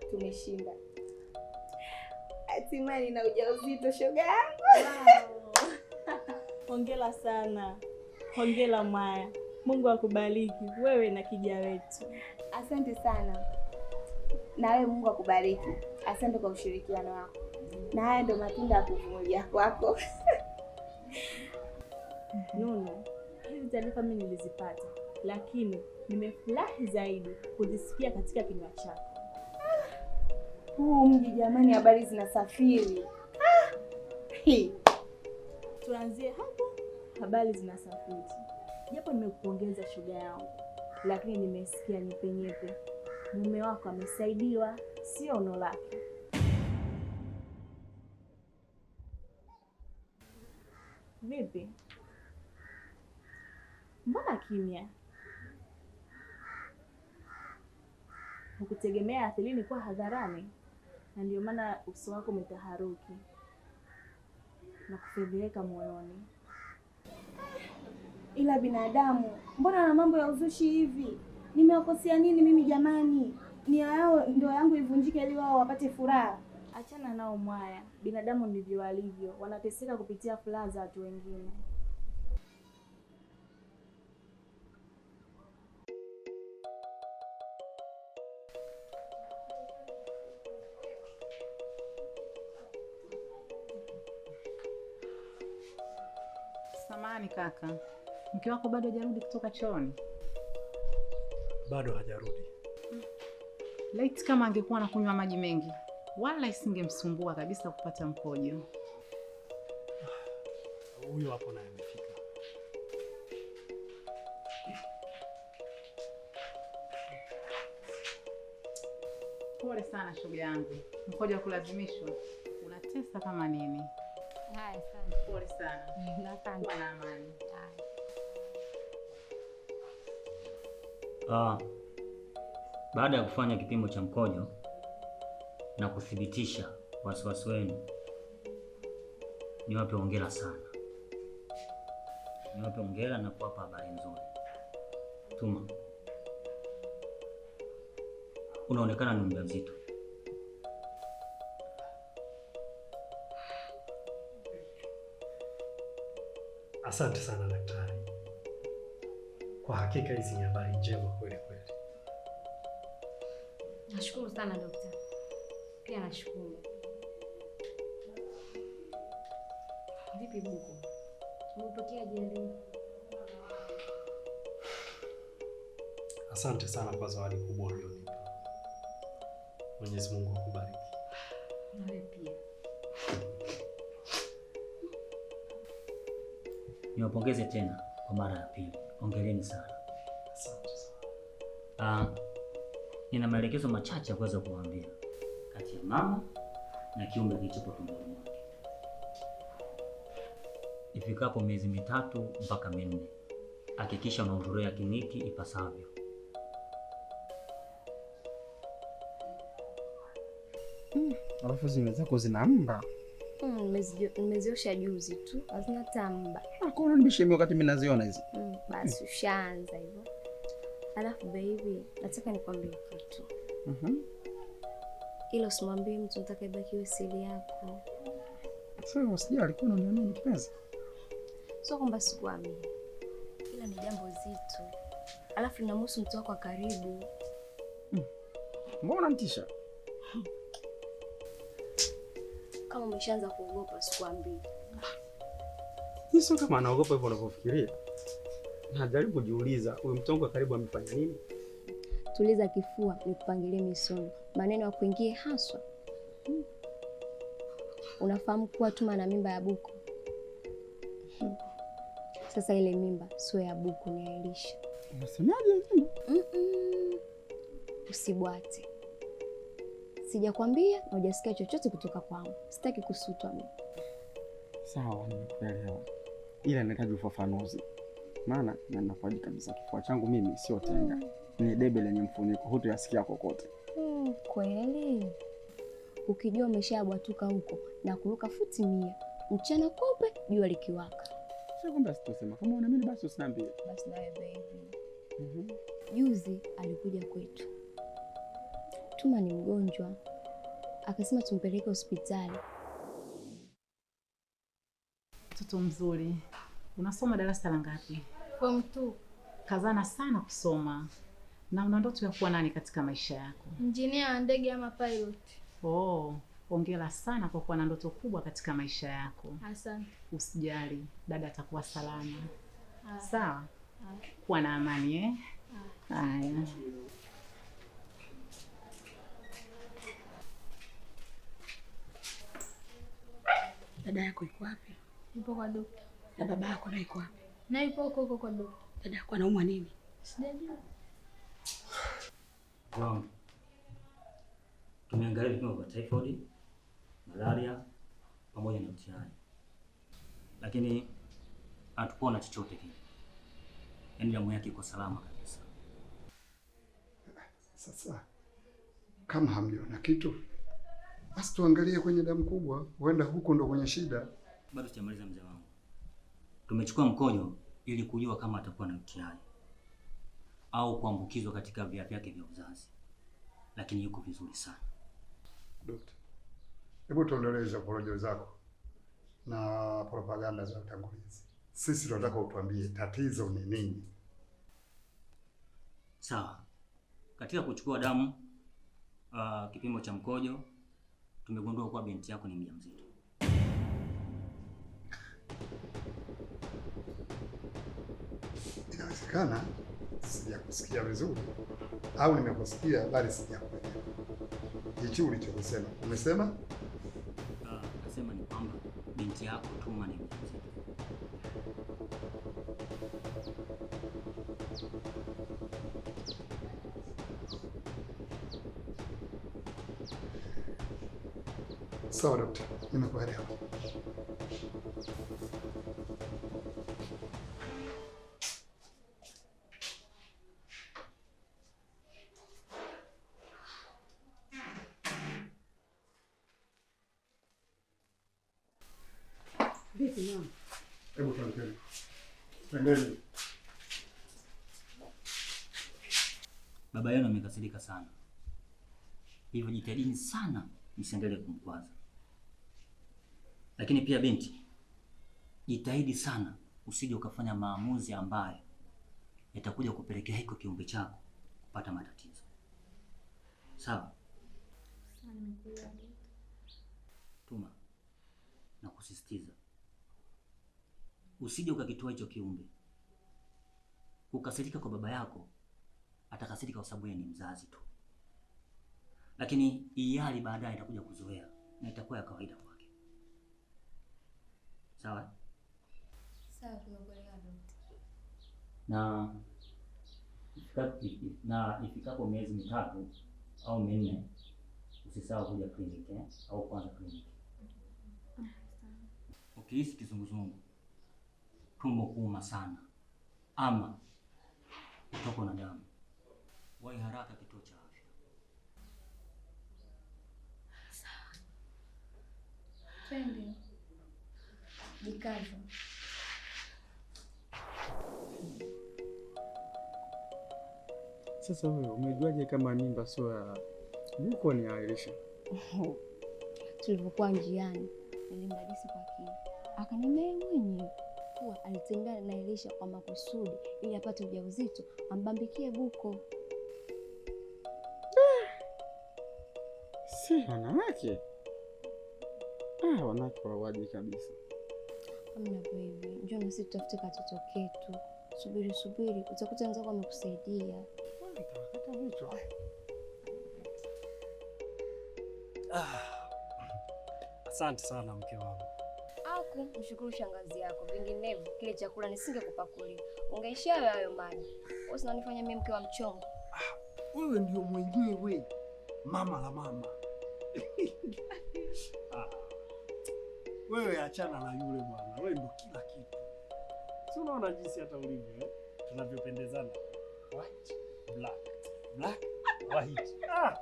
tumeshinda. Hatimaye nina ujauzito shoga yangu. Wow. Hongera sana. Hongera Maya. Mungu akubariki wewe na kija wetu. Asante sana. Na wewe Mungu akubariki. Asante kwa ushirikiano wako. Na haya ndio matunda ya kuvumilia kwako. Nunu, hizi taarifa mimi nilizipata, lakini nimefurahi zaidi kuzisikia katika kinywa chako. Huu mji jamani, habari zinasafiri. Tuanzie hapa, habari zinasafiri. Japo nimekupongeza shoga yangu, lakini nimesikia nyepe mume wako amesaidiwa, sio ono lake. Vipi? Mbona kimya? Hukutegemea Athelini kwa hadharani, na ndio maana uso wako umetaharuki na kufedheheka moyoni. Ila binadamu, mbona na mambo ya uzushi hivi? Nimewakosea nini mimi jamani? Nia yao ndio yangu ivunjike ili wao wapate furaha. Achana nao Mwaya, binadamu ndivyo walivyo, wanateseka kupitia furaha za watu wengine. Samahani kaka, mke wako bado hajarudi kutoka chooni? Bado hajarudi. Laiti kama angekuwa anakunywa maji mengi, wala isingemsumbua kabisa kupata mkojo. Huyo hapo naye amefika. Pole sana shoga yangu, mkojo wa kulazimishwa unatesa kama nini. Haya, asante. Pole sana. Asante. Kuwa na amani. Baada ya kufanya kipimo cha mkojo na kuthibitisha wasiwasi wenu, niwape hongera sana. Niwape hongera na kuwapa habari nzuri. Tuma, unaonekana ni mjamzito. Asante sana daktari. Kwa hakika hizi ni habari njema kweli kweli. Nashukuru sana daktari. Pia nashukuru. Vipi Buku? Umepokea jeri? Asante sana kwa zawadi kubwa ulionipa. Mwenyezi Mungu akubariki. Na wewe pia. Niwapongeze tena kwa mara ya pili. Hongereni sana. Asante sana. Nina maelekezo machache ya kuweza kuwaambia kati ya mama na kiumbe kilichopo tumboni mwake. Ifikapo miezi 3 mpaka 4, hakikisha unahudhuria kliniki ipasavyo. Alafu zile zako zinaamba. Nimeziosha juzi tu, hazina tamba. Hakuna nibishemi wakati mimi naziona hizi. Basi ushaanza hivyo. Alafu baby, nataka nikwambie kitu. Ila usimwambie mtu, nataka ibakiwe siri yako. Sasa usijali, alikuwa ananiamini kipenzi. Sio kwamba sikuamini. Ila ni jambo zito. Alafu linamhusu mtu wako wa karibu. Mbona unanitisha? Kama umeshaanza kuogopa sikuambii. Sio kama anaogopa hivyo unavyofikiria. Najaribu kujiuliza, huyu mtu wangu wa karibu amefanya nini? Tuliza kifua, nikupangilie misono. Maneno ya kuingie haswa. Unafahamu kuwa Tuma na mimba ya Buku? Sasa ile mimba sio ya Buku, ni ya Elisha. Unasemaje hivi? Usibwate. Sijakwambia na hujasikia chochote kutoka kwangu. Sitaki kusutwa mimi. Sawa, nimekuelewa. Ila nahitaji ufafanuzi. Maana ninafahamu kabisa kifua changu mimi sio tenga. Ni debe lenye mfuniko, hutayasikia kokote. Kweli? Ukijua umeshabwatuka huko na kuruka futi 100, mchana kweupe jua likiwaka. Sio kwamba sitasema. Kama unaamini basi usiniambie. Basi nawe baby. Juzi alikuja kwetu. Tuma ni mgonjwa. Akasema tumpeleke hospitali. Mtoto mzuri. Unasoma darasa la ngapi? Form 2. Kazana sana kusoma. Na una ndoto ya kuwa nani katika maisha yako? Engineer wa ndege ama pilot. Oh, hongera sana kwa kuwa na ndoto kubwa katika maisha yako. Asante. Usijali, dada atakuwa salama. Sawa? Kuwa na amani eh? Haya. Dada yako iko wapi? Yupo kwa dokta. Na baba yako naye iko wapi? Na yupo huko kwa dokta. Dada yako anaumwa nini? Sijajua. Wangu. Tumeangalia vipimo vya typhoid, malaria pamoja na UTI. Lakini hatukuona chochote kile. Yaani damu yake iko salama kabisa. Sasa kama hamjaona kitu, basi tuangalie kwenye damu kubwa, huenda huko ndo kwenye shida. Bado sijamaliza mzee wangu. Tumechukua mkojo ili kujua kama atakuwa na UTI au kuambukizwa katika via vyake vya uzazi. Lakini yuko vizuri sana. Dokta, hebu tuondolee hizo porojo zako na propaganda za utangulizi. Sisi tunataka utuambie tatizo ni nini. Sawa. Katika kuchukua damu, kipimo cha mkojo, tumegundua kuwa binti yako ni mjamzito. Inawezekana sijakusikia vizuri au nimekusikia bali sijakuelewa. Hichi ulichosema, umesema? Nasema ni kwamba binti yako Tuma ni mjamzito. Sawa dokta, nimekuelewa. Vipi mama? Hebu tuangalie. Twendeni. Baba yenu amekasirika sana. Hivyo jitahidini sana msiendelee kumkwaza. Lakini pia binti, jitahidi sana usije ukafanya maamuzi ambayo yatakuja kupelekea hiko kiumbe chako kupata matatizo. Sawa? Tuma, na kusisitiza usije ukakitoa hicho kiumbe. Kukasirika kwa baba yako, atakasirika kwa sababu yeye ni mzazi tu, lakini hii hali baadaye itakuja kuzoea na itakuwa ya kawaida kwake. Sawa? Sawa, tunakuelewa dokta. Na ifikapo miezi 3 au 4 usisahau kuja kliniki au kwanza kliniki. Ukihisi kizunguzungu, tumbo kuuma sana ama kutokwa na damu, wahi haraka kituo cha afya. Sawa. Twende. Jikaze. Sasa wewe umejuaje kama mimba sio ya Buko ni ya Elisha? Tulipokuwa njiani nilimdadisi kwa kina, akaniambia yeye mwenyewe kuwa alitembea na Elisha kwa makusudi ili apate ujauzito ambambikie Buko. Si wanawake? Wanawake wawaji kabisa. Amna baby, njoo na sisi tutafute katoto ketu. Subiri, utakuta wenzako wamekusaidia. Nitakata vichwa. Asante sana mke wangu. Aku mshukuru shangazi yako, vinginevyo kile chakula nisingekupakulia. Ungeishia hayo maji. Wewe unanifanya mimi mke wa mchongo. Wewe ndio mwenyewe mama la mama, Wewe achana na yule bwana. Wewe ndo kila kitu. Si unaona jinsi hata ulivyo tunavyopendezana. White, black, black, white.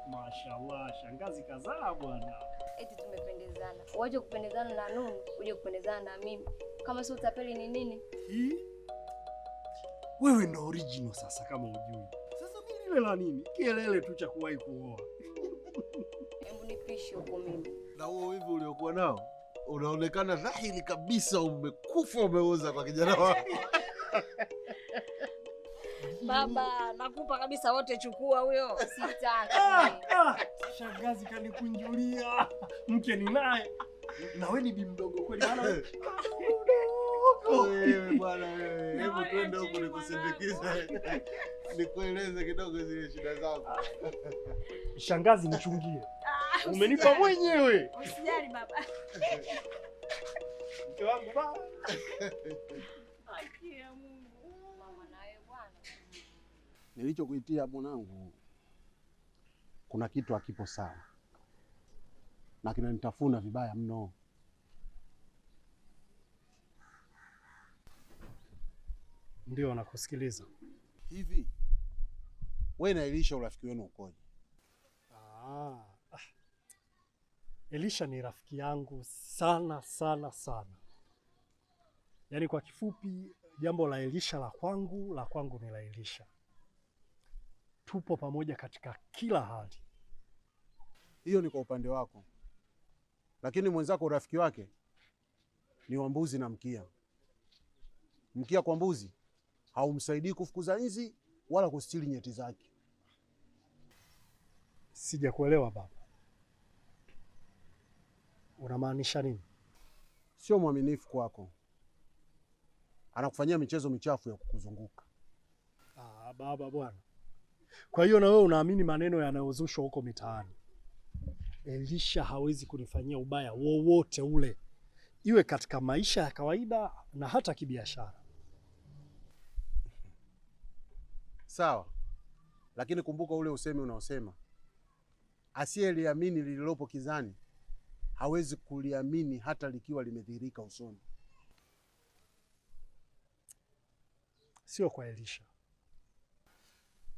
Mashallah, shangazi kazaa bwana. Eti tumependezana. Waje kupendezana na Nunu, uje kupendezana na mimi. Kama si utapeli ni nini? Hii? Wewe ndo original sasa kama ujui. Sasa mimi lile la nini? Kielele tu cha kuwahi kuoa. Hebu nipishe huko mimi. Na huo wivu uliokuwa nao unaonekana dhahiri kabisa umekufa umeoza kwa kijana wako. Baba, nakupa kabisa wote, chukua huyo. Sitaki. Shangazi kanikunjulia. Mke ni naye. Na wewe ni bi mdogo kweli maana wewe. Wewe bwana wewe. Hebu twende huko nikusindikize. Nikueleze kidogo zile shida zako. Shangazi nichungie. Umenipa mwenyewe. Usijali baba. Mke wangu baba. Akia Mungu. Mama nawe bwana. Nilichokuitia mwanangu, kuna kitu hakipo sawa na kinanitafuna vibaya mno. Ndio nakusikiliza. Hivi wewe na Elisha urafiki wenu ukoje? Elisha ni rafiki yangu sana sana sana. Yaani kwa kifupi, jambo la Elisha la kwangu ni la Elisha. Tupo pamoja katika kila hali. Hiyo ni kwa upande wako, lakini mwenzako urafiki wake ni wa mbuzi na mkia. Mkia kwa mbuzi haumsaidii kufukuza nzi wala kustiri nyeti zake. Sijakuelewa baba. Unamaanisha nini? Sio mwaminifu kwako, anakufanyia michezo michafu ya kukuzunguka. Baba bwana. Kwa hiyo na wewe unaamini maneno yanayozushwa huko mitaani? Elisha hawezi kunifanyia ubaya wowote ule, iwe katika maisha ya kawaida na hata kibiashara. Sawa, lakini kumbuka ule usemi unaosema asiyeliamini lililopo kizani hawezi kuliamini hata likiwa limedhihirika usoni. Sio kwa Elisha.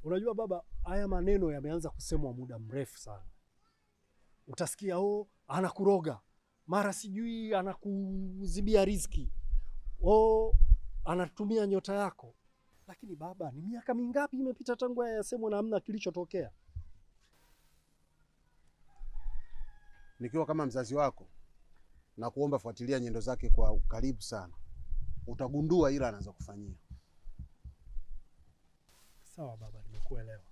Unajua baba, haya maneno yameanza kusemwa muda mrefu sana. Utasikia anakuroga, mara sijui anakuzibia riziki, anatumia nyota yako. Lakini baba, ni miaka mingapi imepita tangu haya yasemwe na hamna kilichotokea? Nikiwa kama mzazi wako na kuomba fuatilia nyendo zake kwa karibu sana, utagundua ila anaanza kufanyia. Sawa baba, nimekuelewa.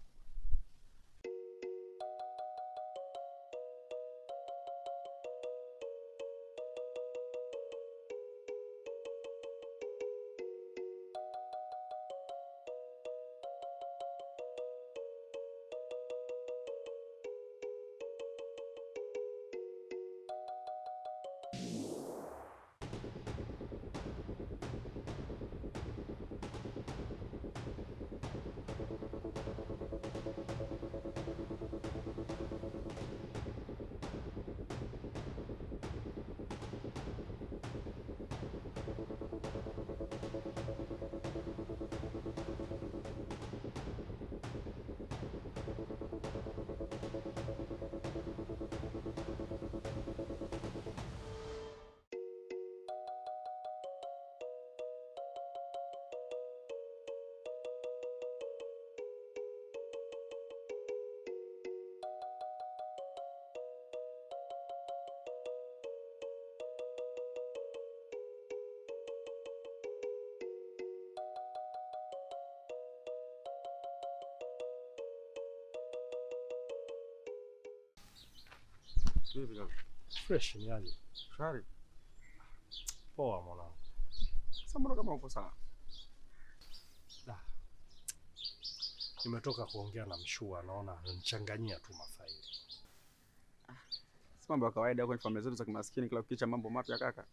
Fresh ni aje? Shwari. Poa mwanangu. Sasa mbona kama upo sawa? Nimetoka kuongea na Mshua, naona ananichanganyia tu mafaili. Si mambo ya kawaida kwenye familia zetu za kimaskini, kila ukicha mambo mapya kaka.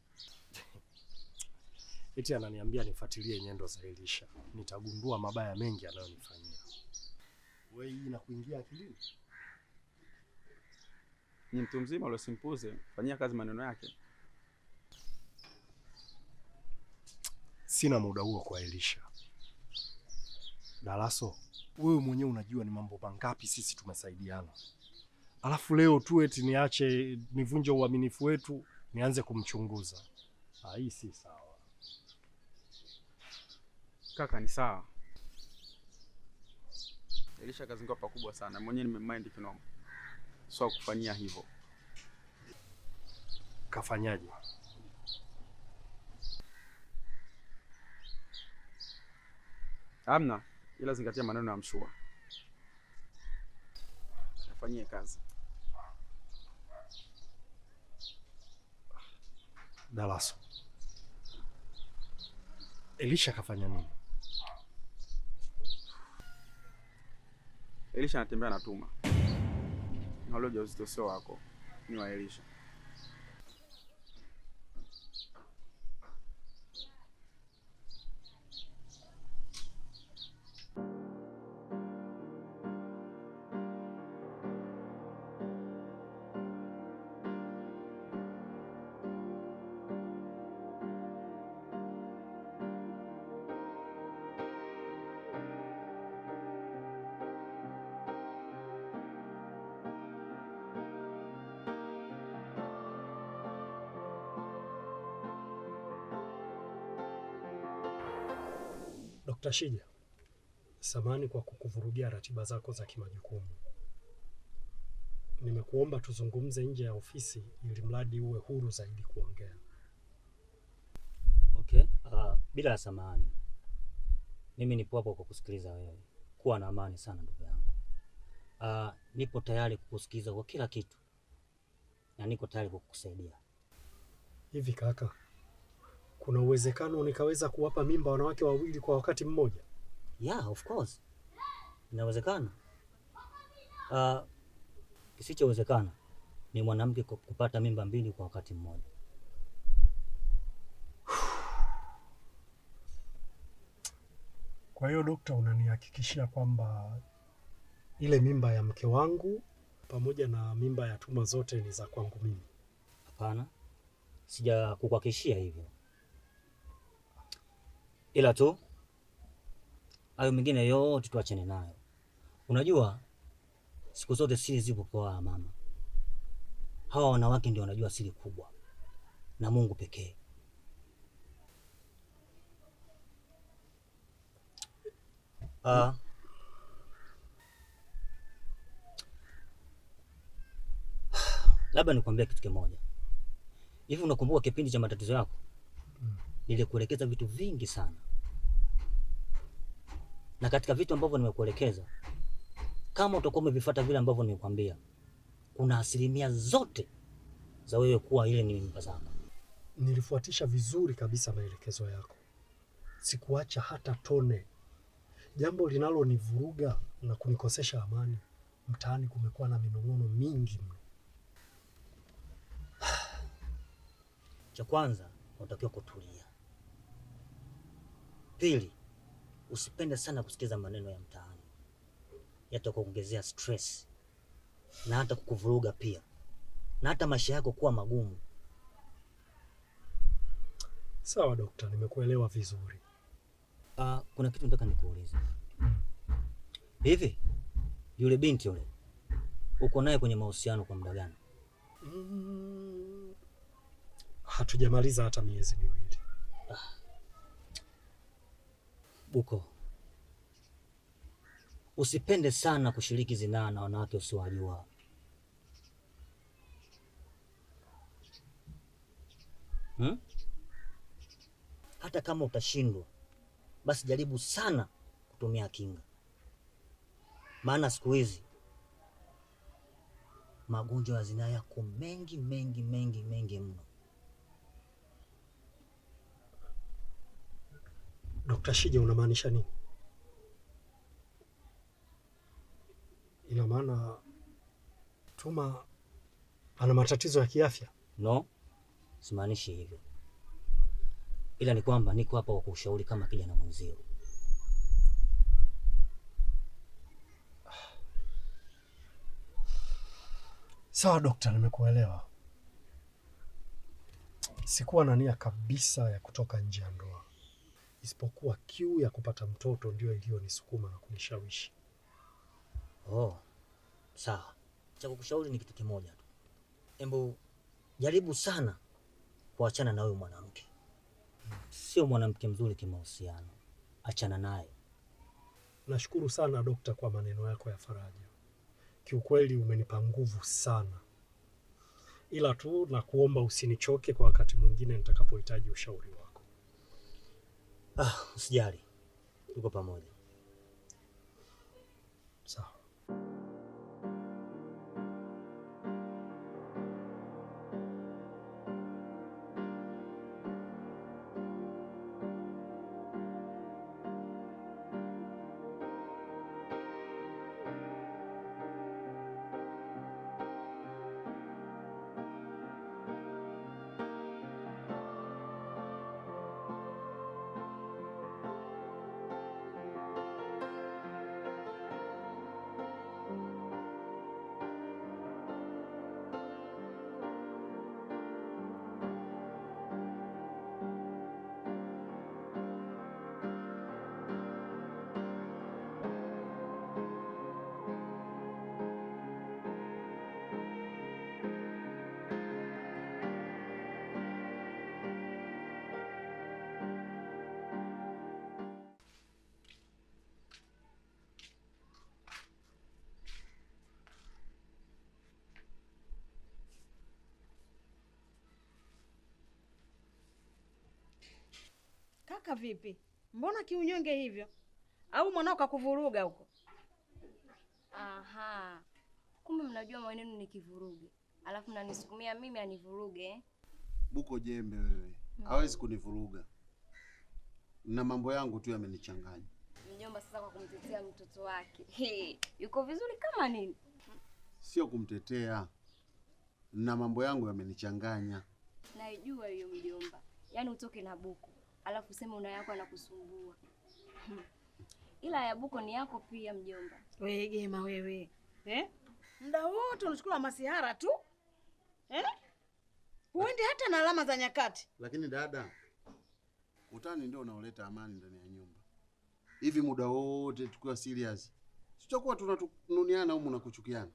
Eti ananiambia nifuatilie nyendo za Elisha, nitagundua mabaya mengi anayonifanyia. Wewe hii inakuingia akilini? Ni mtu mzima, usimpuuze, fanyia kazi maneno yake. Sina muda huo kwa Elisha. Dalaso, wewe mwenyewe unajua ni mambo mangapi sisi tumesaidiana. Alafu leo tu eti niache nivunje uaminifu wetu, nianze kumchunguza. Hii si sawa. Kaka, ni sawa. Elisha kazingawa pakubwa sana. Mwenyewe nimemind kinoma. So kufanyia hivyo. Kafanyaje? Hamna, ila zingatia maneno ya Mshua. Kafanyie kazi. Dalaso, Elisha kafanya nini? Elisha anatembea na Tuma. Na ule ujauzito sio wako, ni wa Elisha. Dr. Shija, samahani kwa kukuvurugia ratiba zako za kimajukumu. Nimekuomba tuzungumze nje ya ofisi ili mradi uwe huru zaidi kuongea. Okay, bila samahani. Mimi nipo hapo kwa kusikiliza wewe. Kuwa na amani sana ndugu yangu. Nipo tayari kukusikiliza kwa kila kitu. Na niko tayari kukusaidia. Hivi kaka, kuna uwezekano nikaweza kuwapa mimba wanawake wawili kwa wakati mmoja? Yeah, of course. Inawezekana. Kisichowezekana ni mwanamke kupata mimba mbili kwa wakati mmoja. Kwa hiyo dokta, unanihakikishia kwamba ile mimba ya mke wangu pamoja na mimba ya Tuma zote ni za kwangu mimi? Hapana. Sija kukuhakikishia hivyo. Ila tu hayo mengine yote tuachane nayo. Unajua siku zote siri zipo kwa mama. Hawa wanawake ndio wanajua siri kubwa. Na Mungu pekee. Labda nikwambie kitu kimoja. Hivi unakumbuka kipindi cha matatizo yako? Nilikuelekeza vitu vingi sana. Na katika vitu ambavyo nimekuelekeza, kama utakuwa umevifuata vile ambavyo nimekwambia, kuna asilimia zote za wewe kuwa ile ni mimba zako. Nilifuatisha vizuri kabisa maelekezo yako. Sikuacha hata tone. Jambo linalonivuruga na kunikosesha amani, mtaani kumekuwa na minong'ono mingi mno. Cha kwanza, unatakiwa kutulia. Pili, usipende sana kusikiza maneno ya mtaani. Yatakuongezea stress na hata kukuvuruga pia. Na hata maisha yako kuwa magumu. Sawa dokta, nimekuelewa vizuri. Kuna kitu nataka nikuulize. Hivi, yule binti yule, uko naye kwenye mahusiano kwa muda gani? Hatujamaliza hata miezi miwili. Buko, usipende sana kushiriki zinaa na wanawake usiowajua. Hata kama utashindwa, basi jaribu sana kutumia kinga. Maana siku hizi magonjwa ya zinaa yako mengi mno. Dr. Shija, unamaanisha nini? Ina maana Tuma ana matatizo ya kiafya? No, simaanishi hivyo. Ila ni kwamba niko hapa kwa kushauri kama kijana mwenzio. Sawa dokta, nimekuelewa. Sikuwa na nia kabisa ya kutoka nje ya ndoa, isipokuwa kiu ya kupata mtoto ndio iliyonisukuma na kunishawishi. Oh, sawa. Cha kukushauri ni kitu kimoja tu. Embo, jaribu sana kuachana na huyo mwanamke. Sio mwanamke mzuri kimahusiano. Achana naye. Nashukuru sana dokta kwa maneno yako ya faraja. Kiukweli umenipa nguvu sana. Ila tu na kuomba usinichoke kwa wakati mwingine nitakapohitaji ushauri wako. Usijali. Tuko pamoja. Sawa. Kaka vipi? Mbona kiunyonge hivyo? Au mwanao kakuvuruga huko? Aha. Kumbe mnajua maneno ni kivuruge. Alafu mnanisukumia mimi anivuruge. Buko jembe wewe. Hawezi kunivuruga. Na mambo yangu tu yamenichanganya. Mjomba sasa kwa kumtetea mtoto wake. Yuko vizuri kama nini? Sio kumtetea. Na mambo yangu yamenichanganya. Naijua hiyo mjomba. Yaani utoke na Buko, alafu useme una yako anakusumbua. Ila ya Buko ni yako pia mjomba. Wewe Gema wewe. Muda wote unachukua masihara tu. Huendi hata na alama za nyakati. Lakini dada, utani ndio unaoleta amani ndani ya nyumba. Hivi muda wote tukiwa serious, sitakuwa tunanuniana au mnakuchukiana?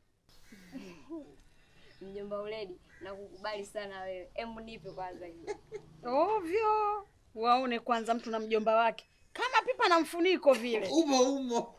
Mjomba Uledi, nakukubali sana wewe. Hebu nipe kwanza hiyo. Ovyo. Waone kwanza mtu na mjomba wake. Kama pipa na mfuniko vile. Umo.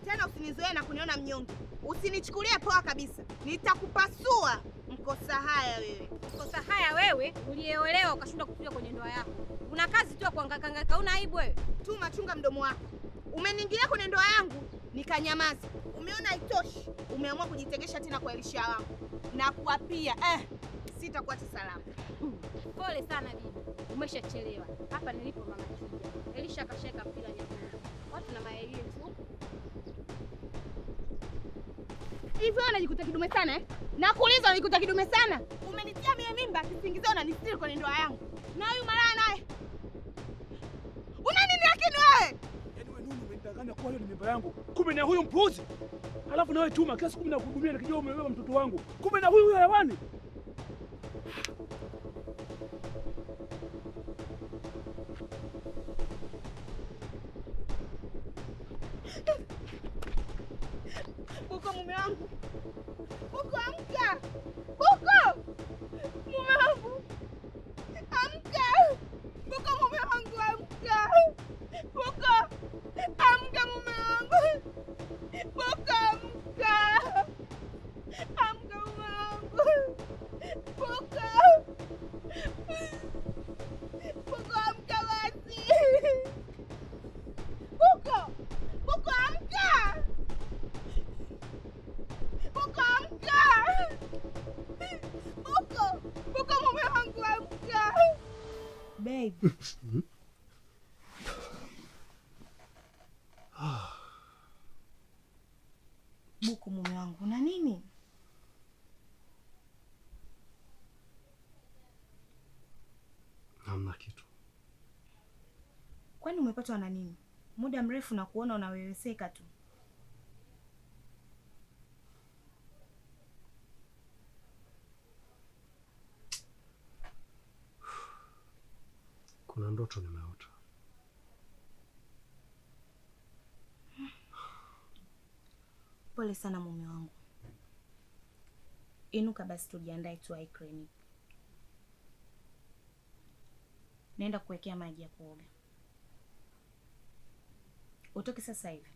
Tena usinizoee na kuniona mnyonge. Usinichukulie poa kabisa. Nitakupasua mkosa haya wewe. Mkosa haya wewe ulieolewa ukashindwa kufika kwenye ndoa yako. Una kazi tu ya kuhangaika, una aibu wewe. Tuma chunga mdomo wako. Umeniingilia kwenye ndoa yangu nikanyamaza. Umeona haitoshi. Umeamua kujitegesha tena kwa Elisha wangu. Na kuapia sitakuacha salama. Pole sana bibi. Umeshachelewa. Hapa nilipo mama Kija. Elisha kasheka mpira nyekundu. Watu na maelini tu. Hivyo unajikuta kidume sana Nakuuliza unajikuta kidume sana? Umenitia mie mimba kisingizio unanisitiri kwenye ndoa yangu. Na huyu malaya naye. Una nini lakini wewe? Yaani wewe Nunu umenidanganya kwa hiyo ni mimba yangu. Kumbe ni huyu mpuzi. Alafu na wewe Tuma kila siku ninakuhudumia nikijua umebeba mtoto wangu. Kumbe na huyu hewani. Buko mume wangu. Buko amka. Buko. Mume wangu. Amka. Buko mume wangu amka. Buko. Amka mume wangu. Buko amka. Amka mume wangu. Buko. Buko amka basi. Buko. Buko amka. Buko amka. Buko. Buko mume wangu amka. Babe. Buko mume wangu na nini? Kwani umepatwa na nini? Muda mrefu na kuona unaweweseka tu. Kuna ndoto nimeota. Pole sana mume wangu. Inuka basi tujiandae tuwahi kliniki. Naenda kuwekea maji ya kuoga. Utoke sasa hivi.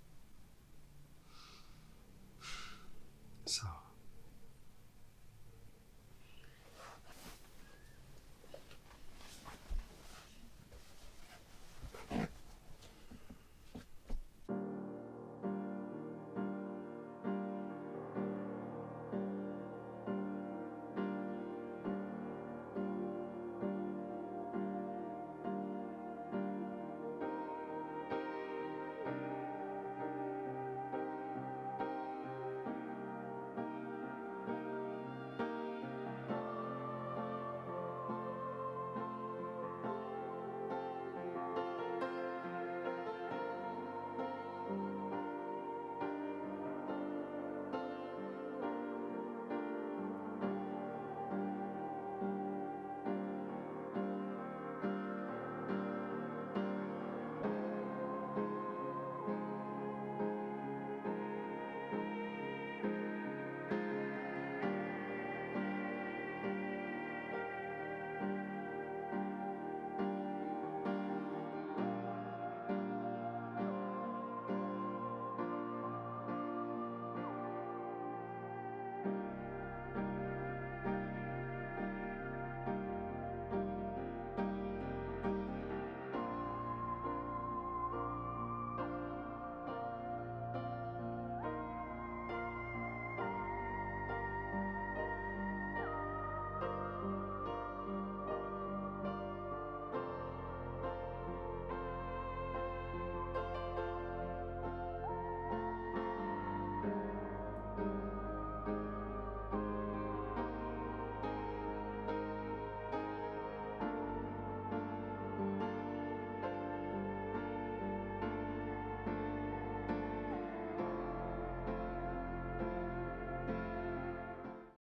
Sawa.